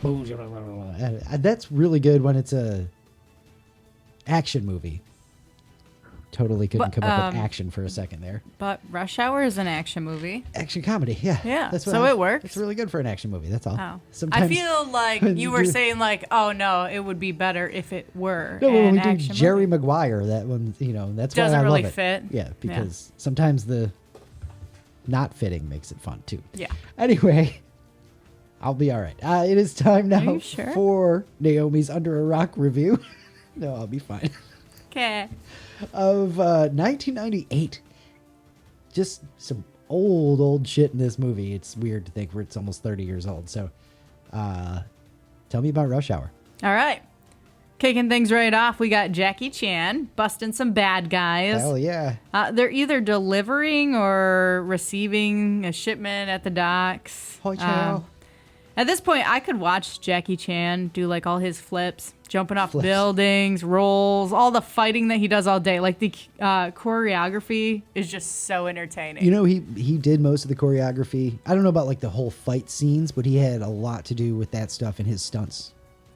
That's really good when it's a action movie. Totally couldn't
But,
come up with action for a second there.
But Rush Hour is an action movie.
Action comedy, yeah.
Yeah,
That's what
so it works.
It's really good for an action movie, that's all.
Oh.
Sometimes,
I feel like you were saying like, oh no, it would be better if it were
no, when
an
we do
action
Jerry
movie.
Maguire, that one, that's why
Doesn't
I
really
love it.
fit.
Yeah, because sometimes the not fitting makes it fun too.
Yeah.
Anyway, I'll be all right. It is time now
you sure?
for Naomi's Under a Rock review. No, I'll be fine.
Okay.
Of 1998. Just some old shit in this movie. It's weird to think it's almost 30 years old. So, tell me about Rush Hour.
All right. Kicking things right off, we got Jackie Chan busting some bad guys.
Hell yeah.
They're either delivering or receiving a shipment at the docks.
Hoi chow.
At this point, I could watch Jackie Chan do like all his flips, jumping off
Flips.
buildings, rolls, all the fighting that he does all day. Like the choreography is just so entertaining.
He did most of the choreography. I don't know about like the whole fight scenes, but he had a lot to do with that stuff in his stunts.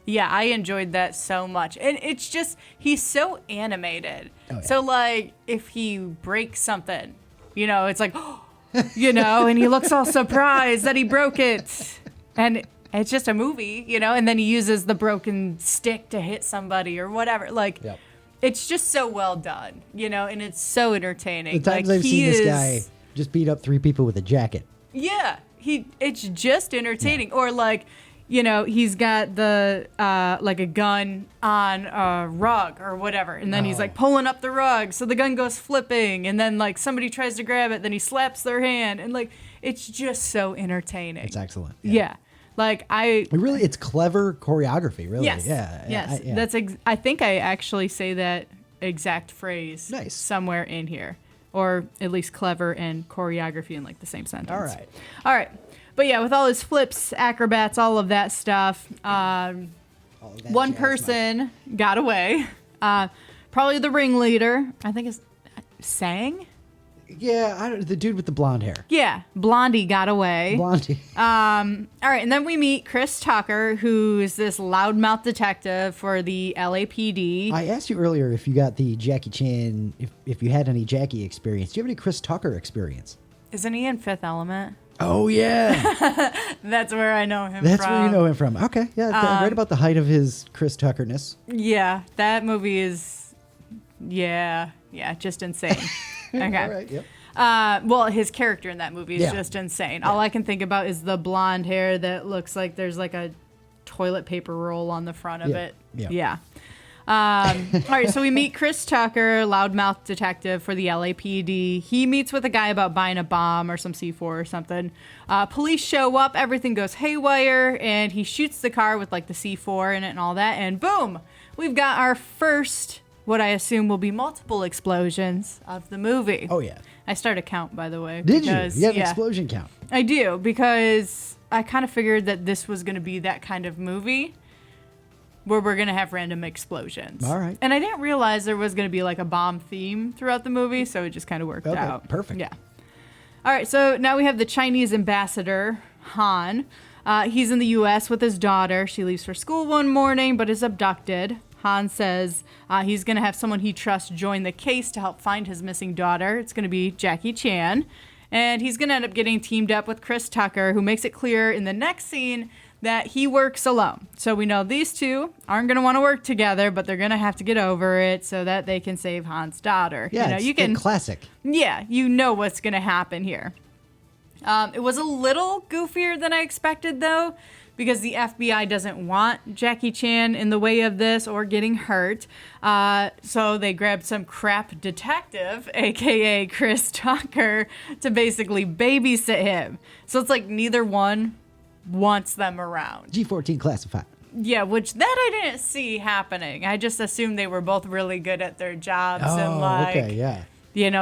Yeah, I enjoyed that so much. And it's just, he's so animated.
Oh, yeah.
So, like, if he breaks something, it's like, and he looks all surprised that he broke it. And it's just a movie, and then he uses the broken stick to hit somebody or whatever. Like,
Yep.
it's just so well done, and it's so entertaining.
The times
like,
I've seen this guy just beat up 3 people with a jacket.
Yeah, it's just entertaining. Or like, he's got the like a gun on a rug or whatever, and then he's like pulling up the rug, so the gun goes flipping, and then like somebody tries to grab it, then he slaps their hand, and like it's just so entertaining.
It's excellent.
Yeah. Like
It's clever choreography, really.
Yes.
Yeah.
Yes.
Yeah.
That's I think I actually say that exact phrase
Nice.
somewhere in here, or at least clever and choreography in like the same sentence.
All right.
All right. But yeah, with all his flips, acrobats, all of that stuff,
All of that
one
jazz,
person got away. Probably the ringleader. I think it's Sang.
Mike. Yeah, the dude with the blonde hair.
Yeah, Blondie got away.
Blondie.
All right, and then we meet Chris Tucker, who's this loudmouth detective for the LAPD.
I asked you earlier if you got the Jackie Chan, if you had any Jackie experience. Do you have any Chris Tucker experience?
Isn't he in Fifth Element?
Oh, yeah.
That's where I know him
That's
from.
where you know him from. Okay. Yeah, right about the height of his Chris Tuckerness.
Yeah, that movie is, just insane. Okay.
All right, yep.
Well, his character in that movie is
Yeah.
just insane. All I can think about is the blonde hair that looks like there's like a toilet paper roll on the front of
Yeah.
it.
Yeah.
All right, so we meet Chris Tucker, loudmouth detective for the LAPD. He meets with a guy about buying a bomb or some C4 or something. Police show up, everything goes haywire, and he shoots the car with like the C4 in it and all that, and boom, we've got our first, what I assume will be multiple explosions of the movie.
Oh, yeah.
I start a count, by the way.
Did
because,
you? You have an explosion count.
I do, because I kind of figured that this was going to be that kind of movie where we're going to have random explosions.
All right.
And I didn't realize there was going to be like a bomb theme throughout the movie, so it just kind of worked
Okay,
out.
perfect.
Yeah. All right, so now we have the Chinese ambassador, Han. He's in the U.S. with his daughter. She leaves for school one morning, but is abducted. Han says he's going to have someone he trusts join the case to help find his missing daughter. It's going to be Jackie Chan. And he's going to end up getting teamed up with Chris Tucker, who makes it clear in the next scene that he works alone. So we know these two aren't going to want to work together, but they're going to have to get over it so that they can save Han's daughter.
Yeah,
you can
classic.
Yeah, you know what's going to happen here. It was a little goofier than I expected, though, because the FBI doesn't want Jackie Chan in the way of this or getting hurt. So they grabbed some crap detective, a.k.a. Chris Tucker, to basically babysit him. So it's like neither one wants them around.
G14 classified.
Yeah, which that I didn't see happening. I just assumed they were both really good at their jobs and
okay, yeah.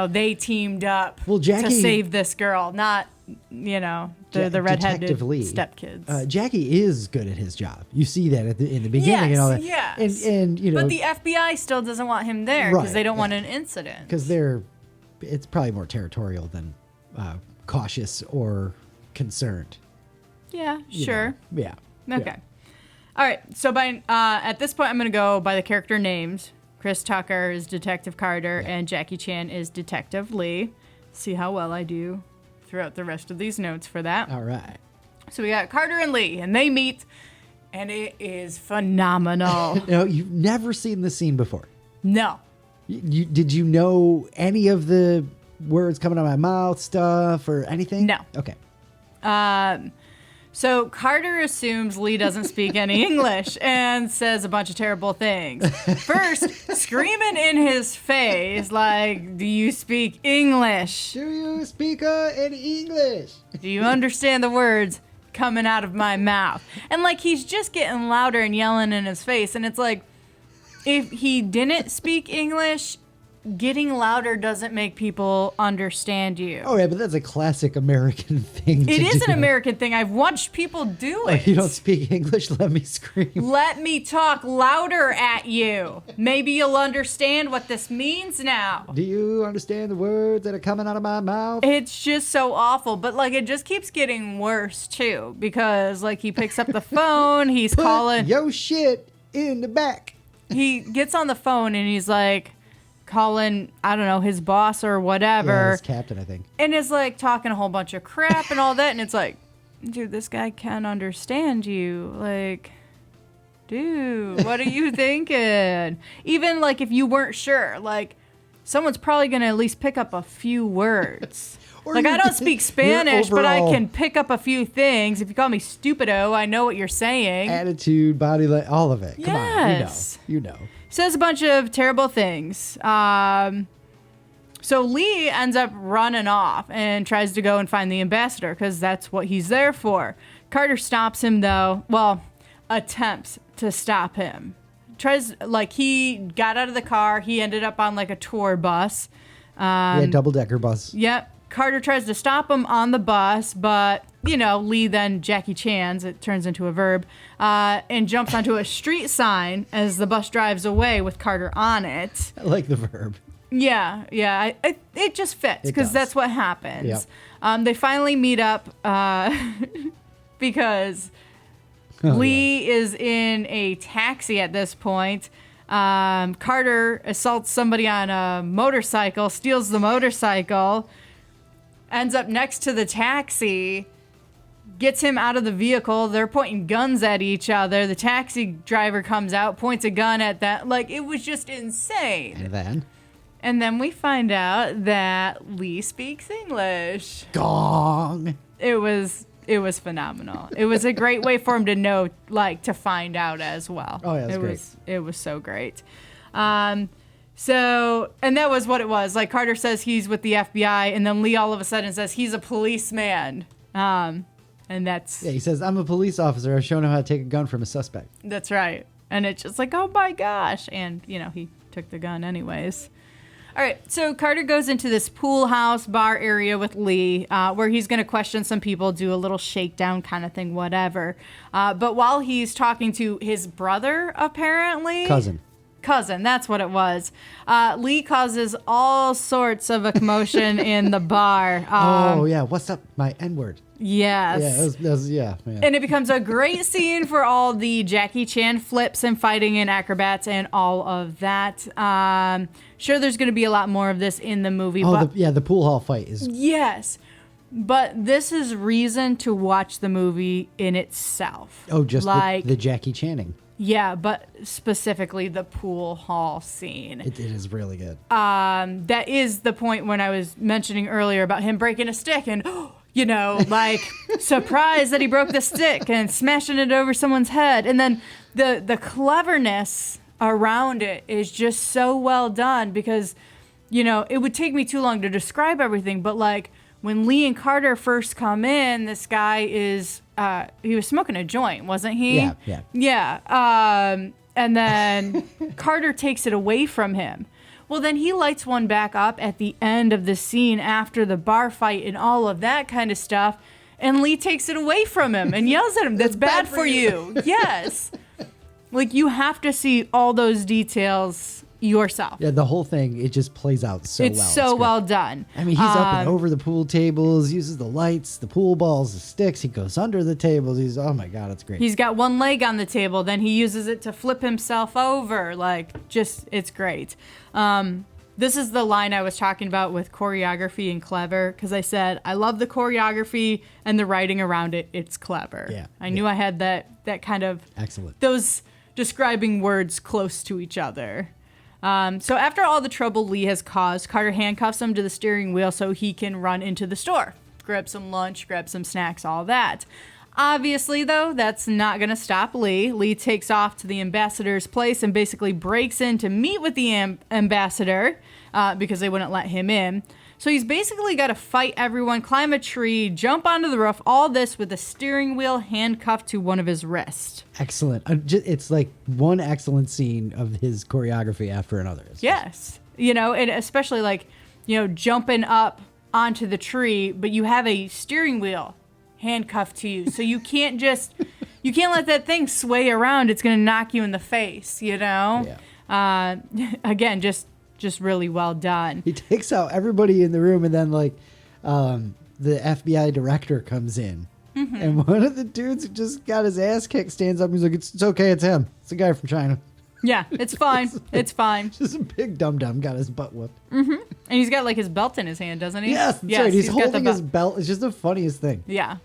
They teamed up
Jackie,
to save this girl, not, the redheaded stepkids.
Jackie is good at his job. You see that in the beginning and all that.
Yes.
And
but the FBI still doesn't want him there because they don't want an incident.
Because it's probably more territorial than cautious or concerned.
Yeah, sure.
Yeah.
Okay.
Yeah.
All right. So at this point, I'm going to go by the character names. Chris Tucker is Detective Carter, and Jackie Chan is Detective Lee. See how well I do throughout the rest of these notes for that.
All right.
So we got Carter and Lee, and they meet, and it is phenomenal.
No, you've never seen this scene before.
No.
Did you know any of the words coming out of my mouth stuff or anything?
No.
Okay.
So Carter assumes Lee doesn't speak any English and says a bunch of terrible things. First, screaming in his face, like, do you speak English?
Do you speak any English?
Do you understand the words coming out of my mouth? And, like, he's just getting louder and yelling in his face. And it's like, if he didn't speak English, getting louder doesn't make people understand you.
Oh, yeah, but that's a classic American thing
It is
do.
an American thing. I've watched people do it.
Like, you don't speak English? Let me scream.
Let me talk louder at you. Maybe you'll understand what this means now.
Do you understand the words that are coming out of my mouth?
It's just so awful. But, like, it just keeps getting worse, too. Because, like, he picks up the phone. He's
Put
calling.
yo shit in the back.
He gets on the phone and he's like calling, I don't know, his boss or whatever.
Yeah, his captain, I think.
And is like talking a whole bunch of crap and all that. And it's like, dude, this guy can't understand you. Like, dude, what are you thinking? Even like if you weren't sure, like someone's probably going to at least pick up a few words. Like, I don't speak Spanish, but I can pick up a few things. If you call me stupido, I know what you're saying.
Attitude, body, all of it. Come
Yes.
on, you know.
Says a bunch of terrible things. So Lee ends up running off and tries to go and find the ambassador because that's what he's there for. Carter stops him, though. Well, attempts to stop him. He got out of the car. He ended up on, like, a tour bus.
Yeah, double-decker bus.
Yep. Carter tries to stop him on the bus, but, Lee then Jackie Chan's, it turns into a verb, and jumps onto a street sign as the bus drives away with Carter on it.
I like the verb.
Yeah. It just fits because that's what happens.
Yep.
They finally meet up because Lee is in a taxi at this point. Carter assaults somebody on a motorcycle, steals the motorcycle, ends up next to the taxi, gets him out of the vehicle. They're pointing guns at each other. The taxi driver comes out, points a gun at that. Like, it was just insane. And then we find out that Lee speaks English.
Gong. It
was phenomenal. It was a great way for him to know, like, to find out as well.
Oh, yeah, it was great.
It was so great. And that was what it was. Like, Carter says he's with the FBI, and then Lee all of a sudden says he's a policeman. And that's...
Yeah, he says, I'm a police officer. I've shown him how to take a gun from a suspect.
That's right. And it's just like, oh my gosh. And, he took the gun anyways. All right, so Carter goes into this pool house bar area with Lee, where he's going to question some people, do a little shakedown kind of thing, whatever. But while he's talking to his brother, apparently... Cousin, that's what it was. Lee causes all sorts of a commotion in the bar.
What's up, my N-word?
Yes.
Yeah,
And it becomes a great scene for all the Jackie Chan flips and fighting and acrobats and all of that. Sure, there's going to be a lot more of this in the movie.
The pool hall fight is...
Yes. But this is reason to watch the movie in itself.
Oh, just
like
the Jackie Channing.
Yeah, but specifically the pool hall scene.
It is really good.
That is the point when I was mentioning earlier about him breaking a stick and, you know, like surprised that he broke the stick and smashing it over someone's head. And then the cleverness around it is just so well done because, you know, it would take me too long to describe everything. But like when Lee and Carter first come in, this guy is... he was smoking a joint, wasn't he?
Yeah.
Yeah. And then Carter takes it away from him. Well, then he lights one back up at the end of the scene after the bar fight and all of that kind of stuff. And Lee takes it away from him and yells at him, "That's bad for you." Yes. Like, you have to see all those details yourself.
Yeah, the whole thing, it just plays out so well.
It's so well done.
I mean, he's up and over the pool tables, uses the lights, the pool balls, the sticks. He goes under the tables. Oh my God, it's great.
He's got one leg on the table, then he uses it to flip himself over. Like, just, it's great. This is the line I was talking about with choreography and clever, because I said, I love the choreography and the writing around it. It's clever.
Yeah.
I knew I had that kind of...
Excellent.
Those describing words close to each other. So after all the trouble Lee has caused, Carter handcuffs him to the steering wheel so he can run into the store, grab some lunch, grab some snacks, all that. Obviously, though, that's not going to stop Lee. Lee takes off to the ambassador's place and basically breaks in to meet with the ambassador because they wouldn't let him in. So he's basically got to fight everyone, climb a tree, jump onto the roof, all this with the steering wheel handcuffed to one of his wrists.
Excellent. It's like one excellent scene of his choreography after another.
Yes. You know, and especially like, you know, jumping up onto the tree, but you have a steering wheel handcuffed to you. So you can't let that thing sway around. It's going to knock you in the face, you know? Yeah. Again, just really well done.
He takes out everybody in the room, and then like the FBI director comes in, and one of the dudes who just got his ass kicked stands up and he's like, it's okay, it's him. It's the guy from China.
Yeah, it's fine. It's fine.
Just a big dum-dum got his butt whooped.
And he's got like his belt in his hand, doesn't he?
Yes, that's right. He's holding his belt. It's just the funniest thing.
Yeah.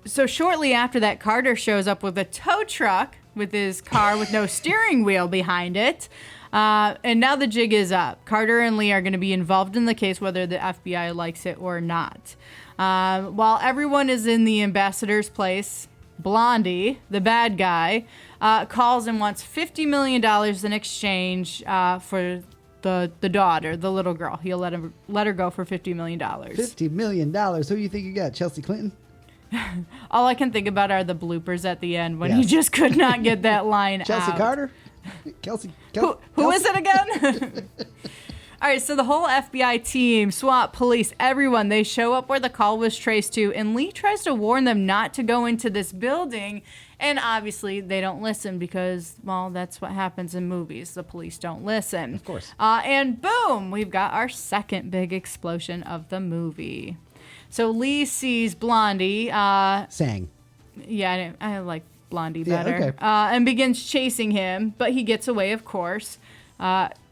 So shortly after that, Carter shows up with a tow truck with his car with no steering wheel behind it. And now the jig is up. Carter and Lee are going to be involved in the case, whether the FBI likes it or not. While everyone is in the ambassador's place, Blondie, the bad guy, calls and wants $50 million in exchange for the daughter, the little girl. He'll let her go for $50 million.
$50 million. Who do you think you got? Chelsea Clinton?
All I can think about are the bloopers at the end when he just could not get that line
Chelsea
out.
Carter? Kelsey.
Who is it again? All right, so the whole FBI team, SWAT, police, everyone, they show up where the call was traced to, and Lee tries to warn them not to go into this building, and obviously they don't listen because, well, that's what happens in movies. The police don't listen.
Of course.
And boom, we've got our second big explosion of the movie. So Lee sees Blondie.
Sang.
Yeah, I like Blondie better.
Yeah, okay.
And begins chasing him, but he gets away, of course.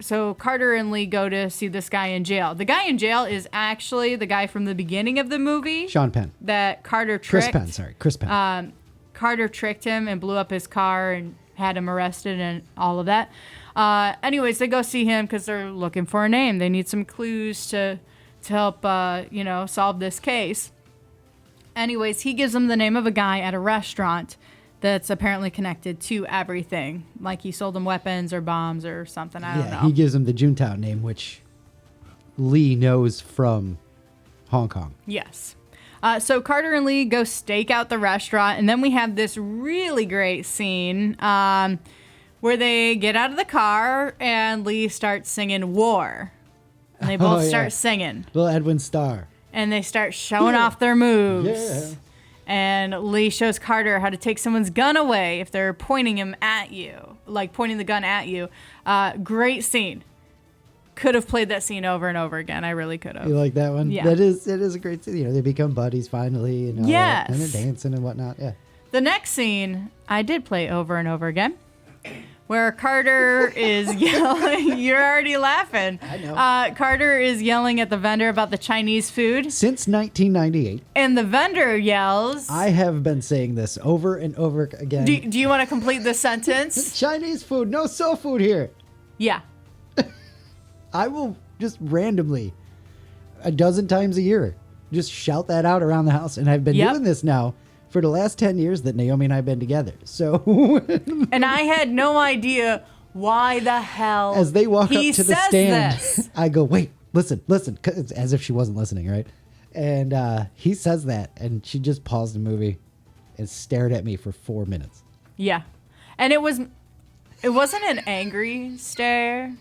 So Carter and Lee go to see this guy in jail. The guy in jail is actually the guy from the beginning of the movie.
Sean Penn.
That Carter tricked.
Chris Penn.
Carter tricked him and blew up his car and had him arrested and all of that. Anyways, they go see him because they're looking for a name. They need some clues to help, solve this case. Anyways, he gives them the name of a guy at a restaurant that's apparently connected to everything. Like he sold them weapons or bombs or something. I don't know.
He gives them the Juntao name, which Lee knows from Hong Kong.
Yes. So Carter and Lee go stake out the restaurant, and then we have this really great scene where they get out of the car and Lee starts singing War. And they both start singing.
Little Edwin Starr.
And they start showing off their moves.
Yeah.
And Lee shows Carter how to take someone's gun away if they're pointing him at you, like pointing the gun at you. Great scene. Could have played that scene over and over again. I really could have.
You like that one?
Yeah.
It is a great scene. They become buddies finally. And and they're dancing and whatnot. Yeah.
The next scene I did play over and over again where Carter is yelling. You're already laughing.
I know.
Carter is yelling at the vendor about the Chinese food.
Since 1998.
And the vendor yells.
I have been saying this over and over again.
Do you want to complete the sentence?
Chinese food, no soul food here.
Yeah.
I will just randomly, a dozen times a year, just shout that out around the house. And I've been
Yep.
doing this now for the last 10 years that Naomi and I have been together. So
And I had no idea why the hell
as they walk up
he
to the
says
stand,
this.
I go, wait, listen. 'Cause it's as if she wasn't listening, right? And he says that, and she just paused the movie and stared at me for 4 minutes.
Yeah. And it wasn't an angry stare.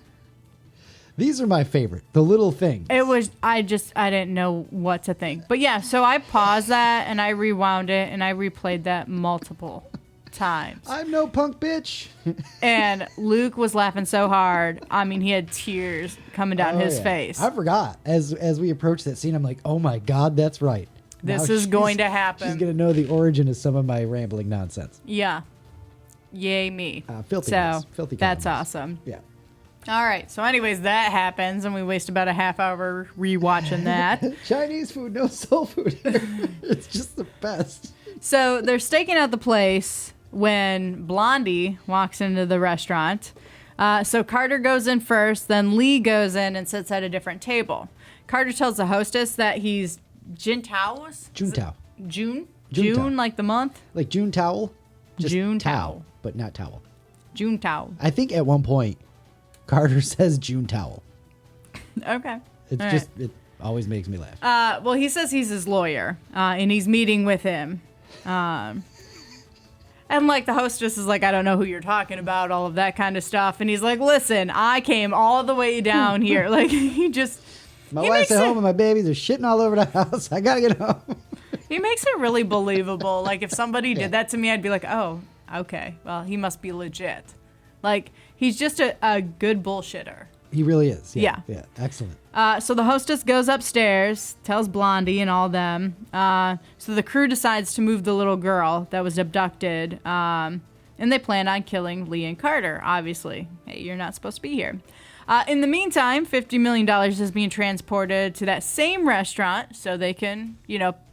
These are my favorite, the little things.
It was, I didn't know what to think. But yeah, so I paused that and I rewound it and I replayed that multiple times.
I'm no punk bitch.
And Luke was laughing so hard. I mean, he had tears coming down his face.
I forgot. As we approached that scene, I'm like, oh my God, that's right.
This
Now
is going to
She's
happen.
going to know the origin of some of my rambling nonsense.
Yeah. Yay me.
Filthy
so
guys. Filthy
that's
guys.
awesome.
Yeah.
All right. So anyways, that happens and we waste about a half hour rewatching that.
Chinese food, no soul food. It's just the best.
So they're staking out the place when Blondie walks into the restaurant. So Carter goes in first, then Lee goes in and sits at a different table. Carter tells the hostess that he's Juntao.
Juntao.
June?
Juntao.
June, like the month?
Like June towel. Just
June
towel,
towel.
but not towel.
Juntao.
I think at one point, Carter says June towel.
Okay.
It's
All
just, it always makes me laugh.
Well, he says he's his lawyer, and he's meeting with him. And like the hostess is like, I don't know who you're talking about, all of that kind of stuff. And he's like, listen, I came all the way down here. Like he just,
My
he
wife's
makes
at
it-
home and my babies are shitting all over the house. I gotta get home.
he makes it really believable. Like if somebody
Yeah.
did that to me, I'd be like, oh, okay, well, he must be legit. Like he's just a good bullshitter.
He really is.
Yeah.
Yeah. Excellent.
So the hostess goes upstairs, tells Blondie and all them. So the crew decides to move the little girl that was abducted. And they plan on killing Lee and Carter, obviously. Hey, you're not supposed to be here. In the meantime, $50 million is being transported to that same restaurant so they can,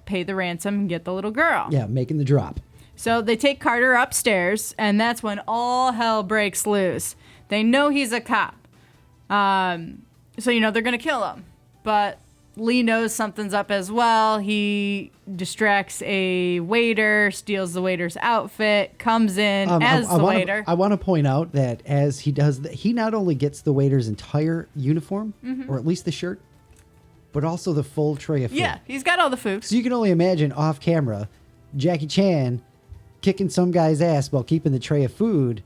pay the ransom and get the little girl.
Yeah. Making the drop.
So they take Carter upstairs, and that's when all hell breaks loose. They know he's a cop. So, they're going to kill him. But Lee knows something's up as well. He distracts a waiter, steals the waiter's outfit, comes in as the waiter.
I want to point out that as he does that, he not only gets the waiter's entire uniform, or at least the shirt, but also the full tray of food.
Yeah, he's got all the food.
So you can only imagine off camera, Jackie Chan kicking some guy's ass while keeping the tray of food,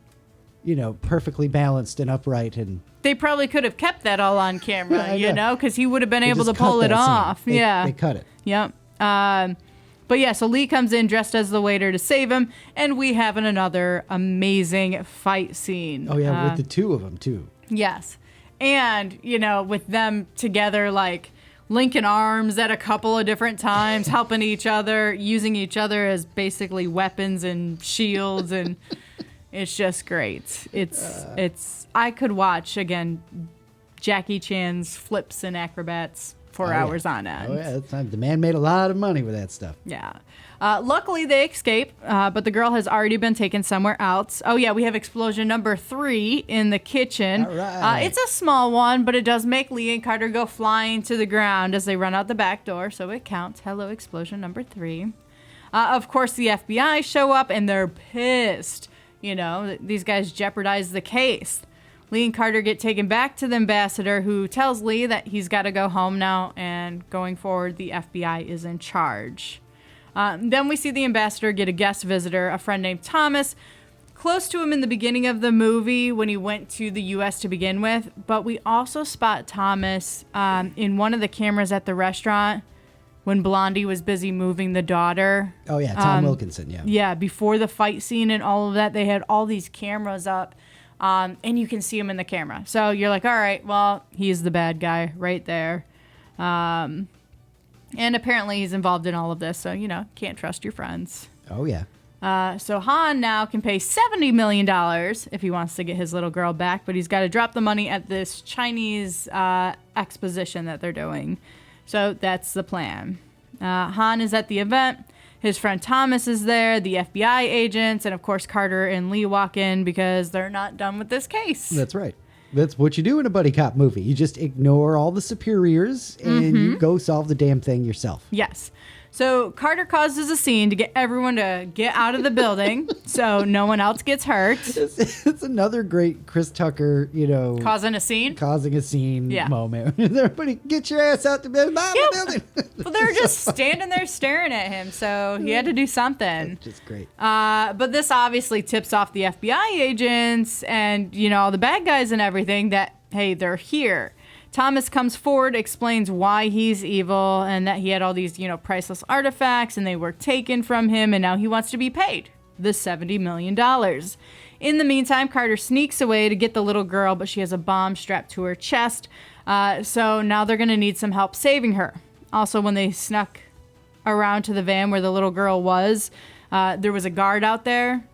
perfectly balanced and upright. And
They probably could have kept that all on camera,
I know.
because he would have been
they
able to
just cut
pull it
that scene.
off.
They cut it.
Yep. But yeah, so Lee comes in dressed as the waiter to save him, and we have another amazing fight scene.
Oh yeah, with the two of them too.
Yes. And, with them together, like linking arms at a couple of different times, helping each other, using each other as weapons and shields, and it's just great. It's I could watch again Jackie Chan's flips and acrobats for hours on end.
Oh yeah, that's time. The man made a lot of money with that stuff.
Yeah. Luckily, they escape, but the girl has already been taken somewhere else. Oh, yeah, we have explosion number 3 in the kitchen.
All right.
It's a small one, but it does make Lee and Carter go flying to the ground as they run out the back door, so it counts. Hello, explosion number 3. Of course, the FBI show up, and they're pissed. These guys jeopardize the case. Lee and Carter get taken back to the ambassador, who tells Lee that he's got to go home now, and going forward, the FBI is in charge. Then we see the ambassador get a guest visitor, a friend named Thomas, close to him in the beginning of the movie when he went to the U.S. to begin with. But we also spot Thomas in one of the cameras at the restaurant when Blondie was busy moving the daughter.
Oh yeah, Tom Wilkinson. Yeah.
Yeah, before the fight scene and all of that, they had all these cameras up, and you can see him in the camera. So you're like, all right, well, he's the bad guy right there. And apparently he's involved in all of this, so, can't trust your friends.
Oh yeah.
So Han now can pay $70 million if he wants to get his little girl back, but he's got to drop the money at this Chinese exposition that they're doing. So that's the plan. Han is at the event. His friend Thomas is there, the FBI agents, and of course Carter and Lee walk in because they're not done with this case.
That's right. That's what you do in a buddy cop movie. You just ignore all the superiors and you go solve the damn thing yourself.
Yes. So Carter causes a scene to get everyone to get out of the building so no one else gets hurt.
It's another great Chris Tucker,
Causing a scene
moment. Everybody get your ass out the building.
Well, they were just standing there staring at him, so he had to do something.
That's just great.
But this obviously tips off the FBI agents and, all the bad guys and everything that, hey, they're here. Thomas comes forward, explains why he's evil and that he had all these, priceless artifacts and they were taken from him and now he wants to be paid the $70 million. In the meantime, Carter sneaks away to get the little girl, but she has a bomb strapped to her chest. So now they're going to need some help saving her. Also, when they snuck around to the van where the little girl was, there was a guard out there.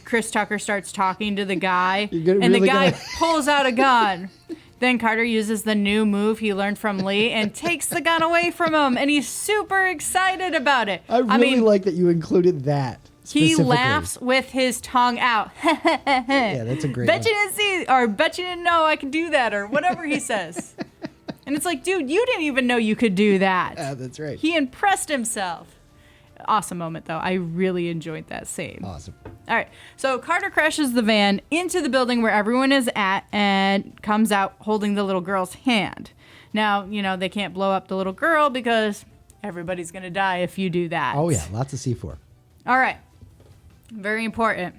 Chris Tucker starts talking to the guy and the guy pulls out a gun. Then Carter uses the new move he learned from Lee and takes the gun away from him, and he's super excited about it.
I mean, like that you included that.
He laughs with his tongue out.
Yeah, that's a great
Bet you didn't see, or bet you didn't know I could do that, or whatever he says. And it's like, dude, you didn't even know you could do that.
That's right.
He impressed himself. Awesome moment, though. I really enjoyed that scene.
Awesome.
All right. So Carter crashes the van into the building where everyone is at and comes out holding the little girl's hand. Now, they can't blow up the little girl because everybody's going to die if you do that.
Oh, yeah. Lots of C4.
All right. Very important.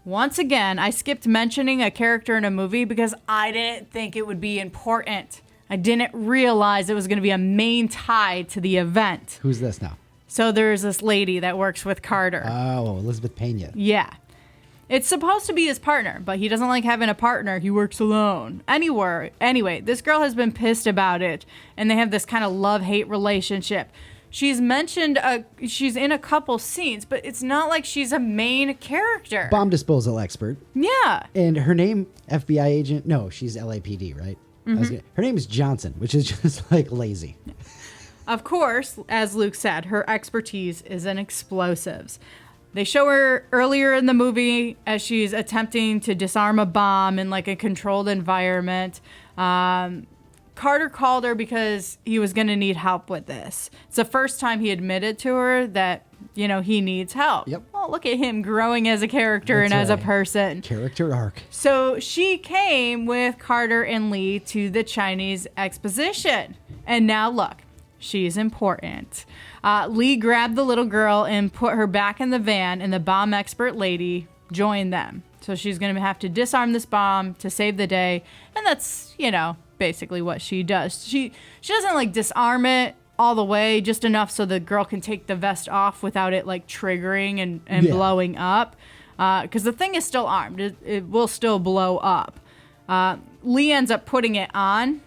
Once again, I skipped mentioning a character in a movie because I didn't think it would be important. I didn't realize it was going to be a main tie to the event.
Who's this now?
So there's this lady that works with Carter.
Oh, Elizabeth Pena.
Yeah. It's supposed to be his partner, but he doesn't like having a partner. He works alone. Anyway, this girl has been pissed about it, and they have this kind of love-hate relationship. She's mentioned, she's in a couple scenes, but it's not like she's a main character.
Bomb disposal expert.
Yeah.
And her name, FBI agent, no, she's LAPD, right? Her name is Johnson, which is just like lazy.
Of course, as Luke said, her expertise is in explosives. They show her earlier in the movie as she's attempting to disarm a bomb in like a controlled environment. Carter called her because he was going to need help with this. It's the first time he admitted to her that, he needs help.
Yep.
Well, look at him growing as a character and as a person.
Character arc.
So she came with Carter and Lee to the Chinese exposition. And now look. She's important. Lee grabbed the little girl and put her back in the van, and the bomb expert lady joined them. So she's going to have to disarm this bomb to save the day, and that's, basically what she does. She doesn't, like, disarm it all the way, just enough so the girl can take the vest off without it, like, triggering and blowing up. Because the thing is still armed. It will still blow up. Lee ends up putting it on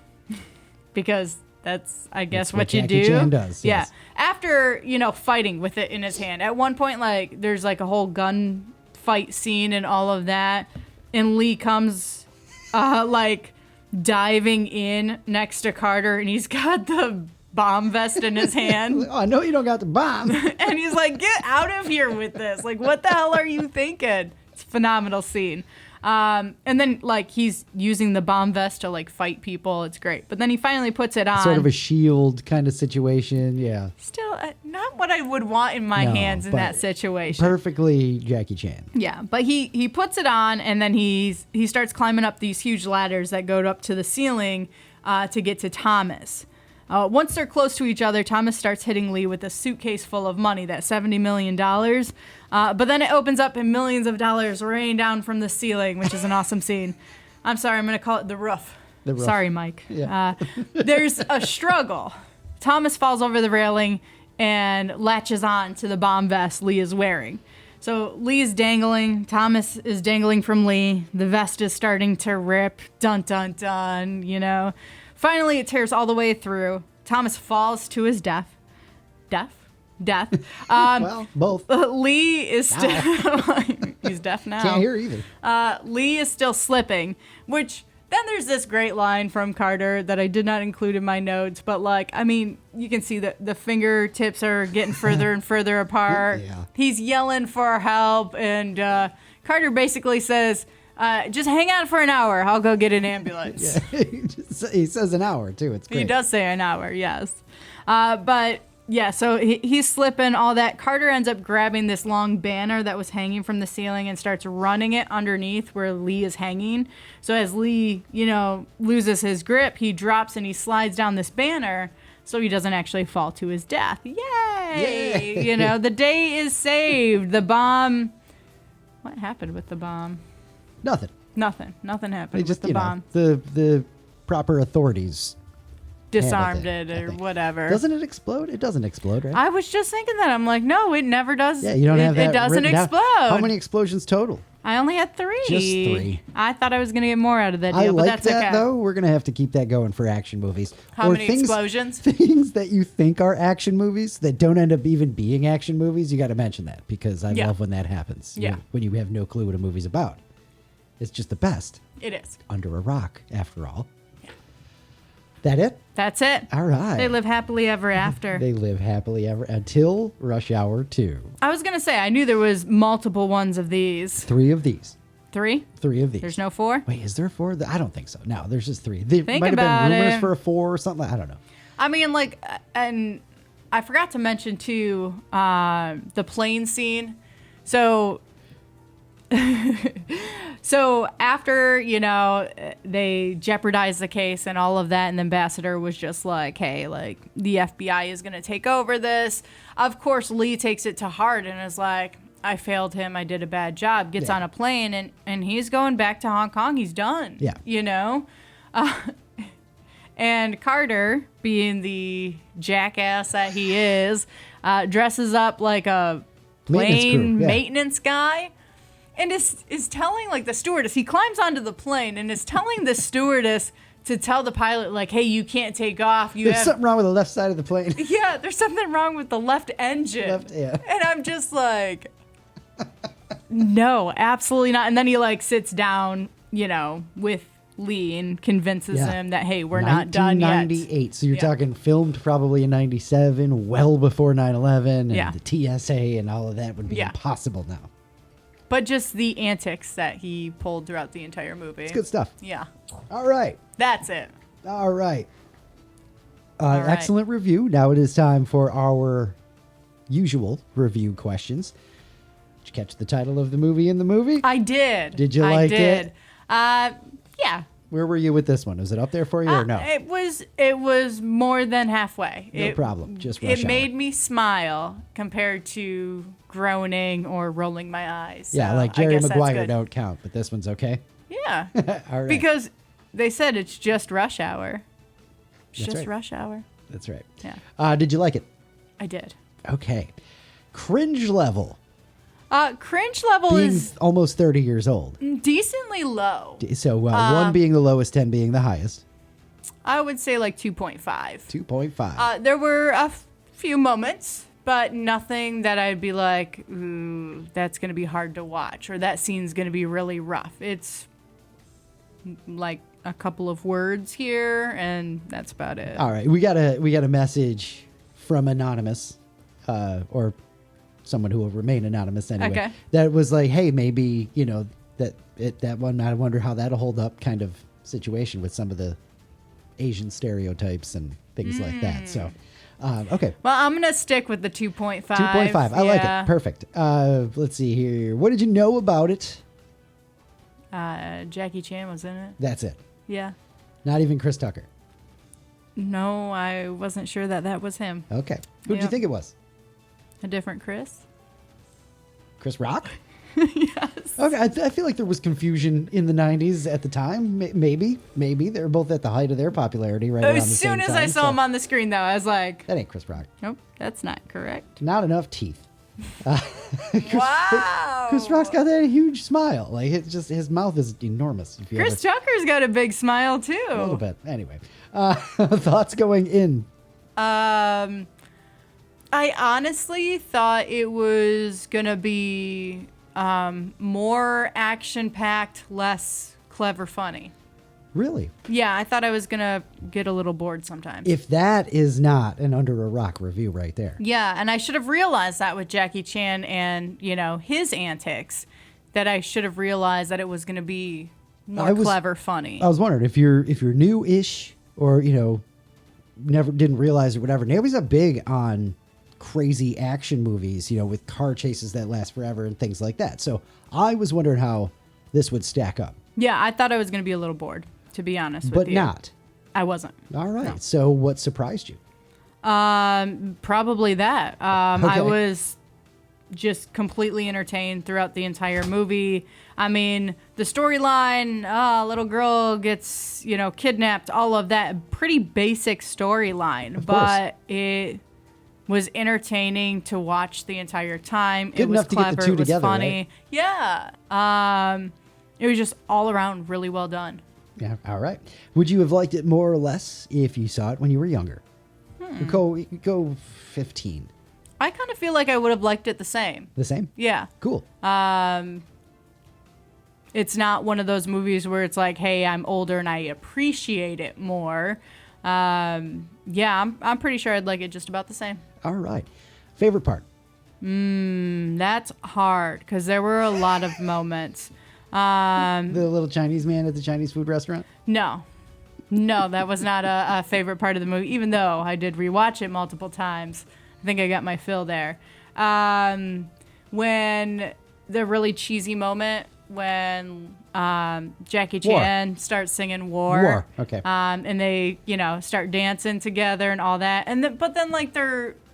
because... That's, I guess, what you do.
Chan does, yes.
Yeah. After, fighting with it in his hand. At one point, like, there's, like, a whole gun fight scene and all of that. And Lee comes, diving in next to Carter. And he's got the bomb vest in his hand.
Oh, I know you don't got the bomb.
And he's like, get out of here with this. Like, what the hell are you thinking? It's a phenomenal scene. And then, like, he's using the bomb vest to, like, fight people. It's great. But then he finally puts it on.
Sort of a shield kind of situation, yeah.
Still, not what I would want in my hands in that situation.
Perfectly Jackie Chan.
Yeah, but he puts it on, and then he starts climbing up these huge ladders that go up to the ceiling to get to Thomas. Once they're close to each other, Thomas starts hitting Lee with a suitcase full of money, that $70 million. But then it opens up and millions of dollars rain down from the ceiling, which is an awesome scene. I'm sorry, I'm going to call it the roof. The roof. Sorry, Mike.
Yeah.
There's a struggle. Thomas falls over the railing and latches on to the bomb vest Lee is wearing. So Lee's dangling. Thomas is dangling from Lee. The vest is starting to rip. Dun, dun, dun, Finally, it tears all the way through. Thomas falls to his death. Death? death.
Well, both.
Lee is still he's deaf now.
Can't hear either.
Lee is still slipping, which then there's this great line from Carter that I did not include in my notes, but like, I mean, you can see that the fingertips are getting further and further apart.
Yeah.
He's yelling for help, and Carter basically says, just hang on for an hour. I'll go get an ambulance.
Yeah. He says an hour, too. It's great.
He does say an hour, yes. But yeah, so he's slipping, all that. Carter ends up grabbing this long banner that was hanging from the ceiling and starts running it underneath where Lee is hanging. So as Lee, loses his grip, he drops and he slides down this banner so he doesn't actually fall to his death. Yay!
Yay.
The day is saved. The bomb... What happened with the bomb?
Nothing.
Nothing happened
They just,
with the bomb.
The proper authorities
Disarmed
handled
it
I
or
think.
whatever.
Doesn't it explode? It doesn't explode, right?
I was just thinking that. I'm like, no, it never does.
Yeah, you don't have that.
It doesn't
written down.
explode.
How many explosions total?
I only had 3.
Just 3.
I thought I was going to get more out of that deal,
I
but
like
that's
that,
okay.
though. We're going to have to keep that going for action movies.
How many explosions?
Things that you think are action movies that don't end up even being action movies, you got to mention that because I love when that happens.
Yeah.
When you have no clue what a movie's about. It's just the best.
It is.
Under a rock, after all. Yeah. That it?
That's it.
All right.
They live happily ever after.
They live happily ever until Rush Hour 2.
I was going to say, I knew there was multiple ones of these.
3 of these.
3?
3 of these.
There's no 4?
Wait, is there a 4? I don't think so. No, there's just 3. There
Think
might have
about
been rumors
it.
for a 4 or something. I don't know.
I mean, like, and I forgot to mention, too, the plane scene. So... So after, they jeopardized the case and all of that, and the ambassador was just like, hey, like, the FBI is going to take over this. Of course, Lee takes it to heart and is like, I failed him. I did a bad job. Gets on a plane, and he's going back to Hong Kong. He's done.
Yeah.
And Carter, being the jackass that he is, dresses up like a plane maintenance guy. And is telling, like, the stewardess, he climbs onto the plane and is telling the stewardess to tell the pilot, like, hey, you can't take off.
There's something wrong with the left side of the plane.
Yeah, there's something wrong with the left engine.
Yeah.
And I'm just like, no, absolutely not. And then he, like, sits down, with Lee and convinces him that, hey, we're not done yet.
1998. So you're talking filmed probably in 97, well before 9/11. And the TSA and all of that would be impossible now.
But just the antics that he pulled throughout the entire movie.
It's good stuff.
Yeah.
All right.
That's it.
All right. Excellent review. Now it is time for our usual review questions. Did you catch the title of the movie in the movie?
I did.
Did you like it?
Yeah.
Where were you with this one? Was it up there for you or no?
It was more than halfway.
No problem. Just Rush
It made me smile compared to groaning or rolling my eyes.
Yeah,
so
like Jerry
I guess that's
Maguire
good.
don't count, but this one's okay.
Yeah.
All right.
Because they said it's just Rush Hour. It's
That's
just
right.
Rush Hour.
That's right.
Yeah.
Did you like it?
I did.
Okay. Cringe level.
Cringe level
Being
is
almost 30 years old.
decently low.
So 1 being the lowest, 10 being the highest.
I would say like 2.5.
2.5.
There were a few moments, but nothing that I'd be like, ooh, that's going to be hard to watch, or that scene's going to be really rough. It's like a couple of words here, and that's about it.
All right. We got a message from Anonymous, or someone who will remain anonymous anyway.
Okay.
That was like, hey, maybe, that one, I wonder how that'll hold up kind of situation with some of the Asian stereotypes and things like that. So, okay.
Well, I'm going to stick with the 2.5.
2.5. I like it. Perfect. Let's see here. What did you know about it?
Jackie Chan was in it.
That's it.
Yeah.
Not even Chris Tucker.
No, I wasn't sure that was him.
Okay. Who did you think it was?
A different Chris?
Chris Rock?
Yes.
Okay, I feel like there was confusion in the 90s at the time. Maybe. They're both at the height of their popularity right around the
As
same
soon as
time,
I saw him on the screen, though, I was like,
that ain't Chris Rock.
nope, that's not correct.
Not enough teeth.
Wow.
Chris Rock's got that huge smile. Like, it's just, his mouth is enormous. If you
Chris Tucker's got a big smile, too.
A little bit. Anyway, thoughts going in?
I honestly thought it was going to be more action-packed, less clever funny.
Really?
Yeah, I thought I was going to get a little bored sometimes.
If that is not an under a rock review right there.
Yeah, and I should have realized that with Jackie Chan and, his antics, that I should have realized that it was going to be more clever funny.
I was wondering if you're new-ish or, never didn't realize or whatever. Naomi's not big on crazy action movies, with car chases that last forever and things like that. So I was wondering how this would stack up.
Yeah, I thought I was going to be a little bored, to be honest with you.
But not.
I wasn't.
All right.
No.
So what surprised you?
Probably that.
Okay.
I was just completely entertained throughout the entire movie. I mean, the storyline, little girl gets, kidnapped, all of that, pretty basic storyline, but it was entertaining to watch the entire time.
Good
it was
enough to
clever,
get the two
it was
together,
funny.
right?
Yeah. It was just all around really well done.
Yeah. All right. Would you have liked it more or less if you saw it when you were younger? Go 15.
I kind of feel like I would have liked it the same.
The same?
Yeah.
Cool.
It's not one of those movies where it's like, hey, I'm older and I appreciate it more. Yeah, I'm pretty sure I'd like it just about the same.
All right. Favorite part?
That's hard because there were a lot of moments.
The little Chinese man at the Chinese food restaurant?
No, that was not a favorite part of the movie, even though I did rewatch it multiple times. I think I got my fill there. When the really cheesy moment when Jackie Chan starts singing War.
Okay.
And they, start dancing together and all that. But then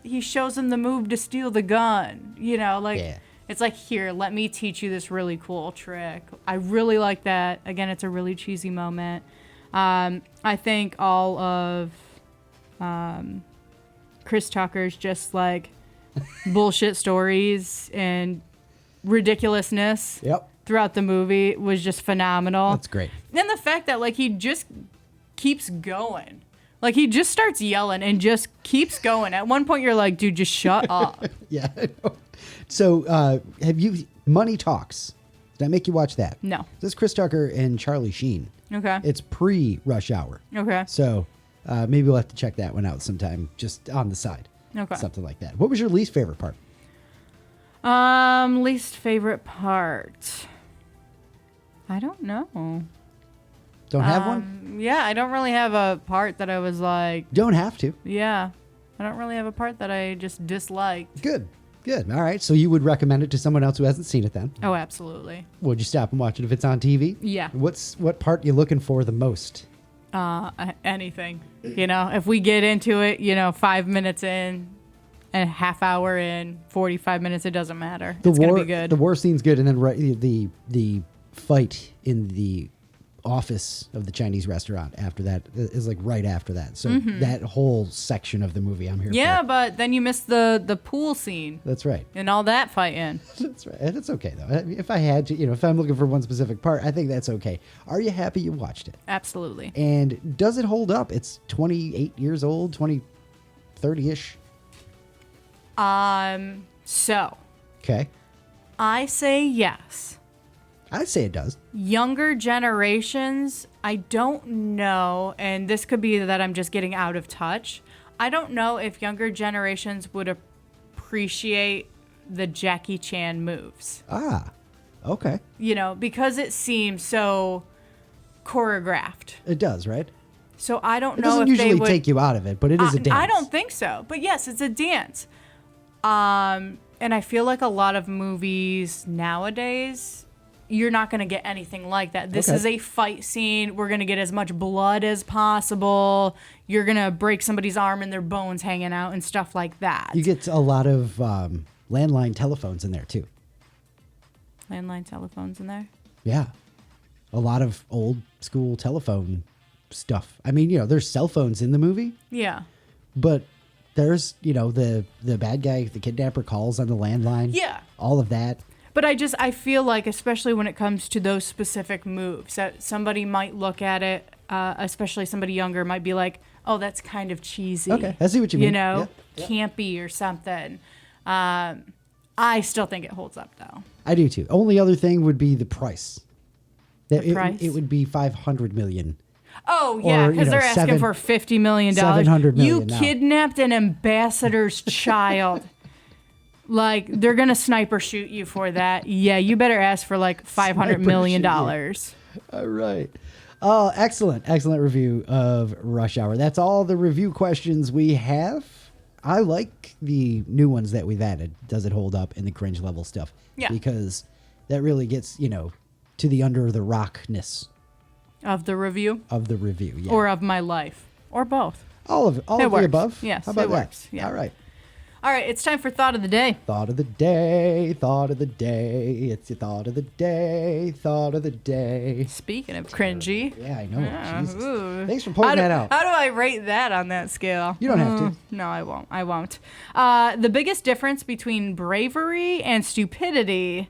he shows him the move to steal the gun.
Yeah.
It's like, here, let me teach you this really cool trick. I really like that. Again, it's a really cheesy moment. I think all of Chris Tucker's just like bullshit stories and ridiculousness throughout the movie was just phenomenal.
That's great.
And the fact that he just keeps going. He just starts yelling and just keeps going. At one point, you're like, dude, just shut up.
Yeah. I know. So, have you Money Talks? Did I make you watch that?
No.
This is Chris Tucker and Charlie Sheen.
Okay.
It's pre-Rush Hour.
Okay.
So, maybe we'll have to check that one out sometime, just on the side.
Okay.
Something like that. What was your least favorite part?
Least favorite part. I don't know.
Don't have one?
Yeah, I don't really have a part that I was like,
Don't have to.
yeah. I don't really have a part that I just disliked.
Good. All right. So you would recommend it to someone else who hasn't seen it then?
Oh, absolutely.
Would you stop and watch it if it's on TV?
Yeah.
What part you looking for the most?
Anything. If we get into it, 5 minutes in, a half hour in, 45 minutes, it doesn't matter. It's going to be good.
The war scene's good, and then the fight in the office of the Chinese restaurant after that is right after that. So that whole section of the movie I'm here for.
Yeah, but then you missed the pool scene.
That's right.
And all that fighting.
That's right. And it's okay, though. If I had to, if I'm looking for one specific part, I think that's okay. Are you happy you watched it?
Absolutely.
And does it hold up? It's 28 years old, 30-ish.
So.
Okay.
I say yes.
I'd say it does.
Younger generations, I don't know, and this could be that I'm just getting out of touch. I don't know if younger generations would appreciate the Jackie Chan moves.
Ah, okay.
Because it seems so choreographed.
It does, right?
So I don't
It
know
doesn't
if
usually
they would
take you out of it, but it is a dance.
I don't think so. But yes, it's a dance. And I feel like a lot of movies nowadays, you're not going to get anything like that. This is a fight scene. We're going to get as much blood as possible. You're going to break somebody's arm and their bones hanging out and stuff like that.
You get a lot of landline telephones in there, too.
Landline telephones in there?
Yeah. A lot of old school telephone stuff. I mean, there's cell phones in the movie.
Yeah.
But there's, the bad guy, the kidnapper calls on the landline.
Yeah.
All of that.
But I feel like, especially when it comes to those specific moves, that somebody might look at it, especially somebody younger, might be like, oh, that's kind of cheesy.
Okay, I see what you mean.
And campy or something. I still think it holds up, though.
I do too. Only other thing would be the price.
The price?
It would be $500 million.
Oh, yeah, because they're asking for $50 million.
$700 million
You
now.
kidnapped an ambassador's child. Like, they're going to sniper shoot you for that. Yeah, you better ask for like $500 million.
All right. Oh, excellent review of Rush Hour. That's all the review questions we have. I like the new ones that we've added. Does it hold up in the cringe level stuff?
Yeah.
Because that really gets, to the under the rockness
Of the review?
of the review. Yeah.
Or of my life? Or both?
all of the
works.
above.
Yes,
How about
it
that?
works. Yeah.
All right.
All right, it's time for Thought of the Day.
Thought of the day. Thought of the day. It's your thought of the day. Thought of the day.
Speaking of cringy.
Yeah, I know.
Yeah,
Jesus.
ooh.
Thanks for pointing that out.
How do I rate that on that scale?
You don't have to.
No, I won't. The biggest difference between bravery and stupidity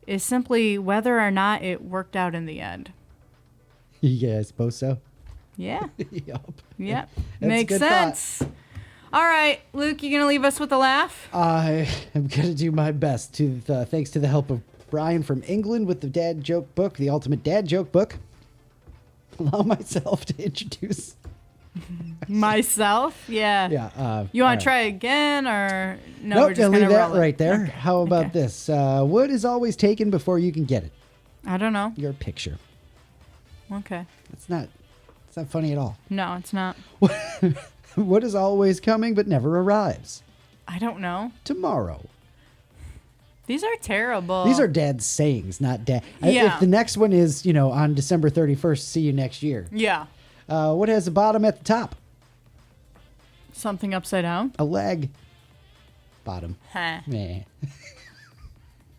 is simply whether or not it worked out in the end.
Yeah, I suppose so.
Yeah.
Yup.
Yep.
That's a
Makes
good thought.
sense. All right, Luke, you gonna leave us with a laugh?
I am going to do my best. Thanks to the help of Brian from England with the dad joke book, the ultimate dad joke book. Allow myself to introduce
Myself? Yeah.
Yeah.
You want
all
to try again, or no?
Nope,
We're just
leave
gonna
that
roll it?
right there.
Okay.
How about
Okay.
this? What is always taken before you can get it?
I don't know.
Your picture.
Okay.
It's not funny at all.
No, it's not.
What is always coming but never arrives?
I don't know.
Tomorrow.
These are terrible.
These are dad's sayings, not dad.
Yeah.
If the next one is, on December 31st, see you next year.
Yeah.
What has a bottom at the top?
Something upside down.
A leg. Bottom.
Huh.
Meh.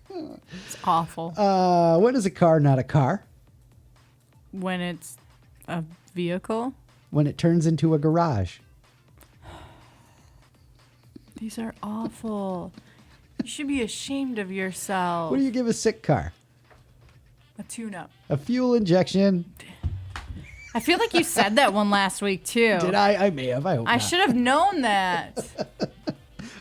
It's awful.
When is a car not a car?
When it's a vehicle.
When it turns into a garage.
These are awful. You should be ashamed of yourself.
What do you give a sick car?
A tune-up.
A fuel injection.
I feel like you said that one last week too.
Did I? I may have. I hope
I
not.
should have known that.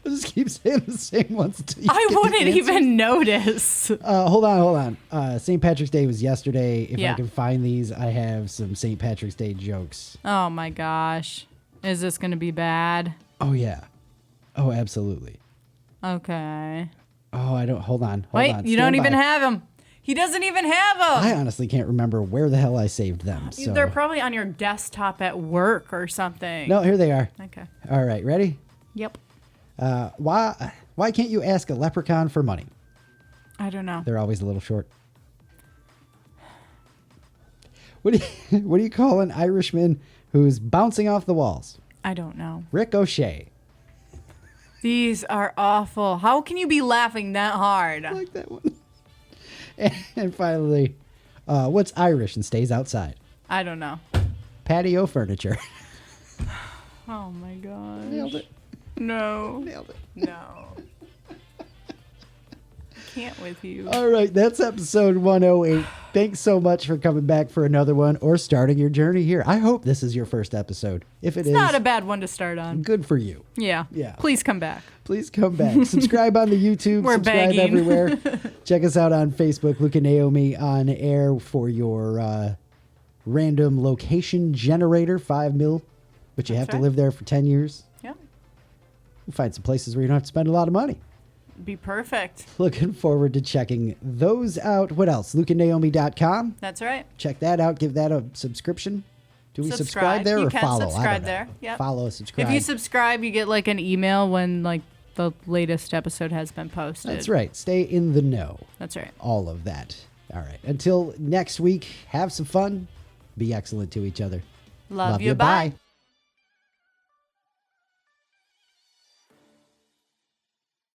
I'll just keep saying the same ones until you
I
get the
wouldn't
answer.
even notice.
Hold on. St. Patrick's Day was yesterday. If I
Yeah.
can find these, I have some St. Patrick's Day jokes.
Oh my gosh. Is this going to be bad?
Oh, yeah. Oh, absolutely.
Okay.
Oh, I don't. Hold on.
Wait,
Stand
you don't even
by.
have them. He doesn't even have them.
I honestly can't remember where the hell I saved them. So.
They're probably on your desktop at work or something.
No, here they are.
Okay.
All right, ready?
Yep.
Why can't you ask a leprechaun for money?
I don't know.
They're always a little short. What do you call an Irishman who's bouncing off the walls?
I don't know.
Ricochet.
These are awful. How can you be laughing that hard?
I like that one. And finally, what's Irish and stays outside?
I don't know.
Patio furniture.
Oh my gosh.
Nailed it.
No.
Nailed it.
No. Can't with you.
All right, that's episode 108. Thanks so much for coming back for another one or starting your journey here. I hope this is your first episode. If
It's not a bad one to start on.
good for you.
Yeah.
Yeah.
Please come back.
Please come back. Subscribe on the YouTube.
We're
subscribe
begging.
everywhere. Check us out on Facebook. Luke and Naomi on air for your random location generator, 5 mil, but you
That's
have to
right.
live there for 10 years.
Yeah.
Find some places where you don't have to spend a lot of money.
Be perfect.
Looking forward to checking those out. What else? LukeandNaomi.com.
That's right.
Check that out. Give that a subscription. Do we subscribe
Subscribe.
there
You
or
can
follow? I
subscribe
don't know.
there. Yep.
Follow, subscribe.
If you subscribe, you get like an email when like the latest episode has been posted.
That's right. Stay in the know.
That's right.
All of that. All right. Until next week, have some fun. Be excellent to each other.
Love you. Bye.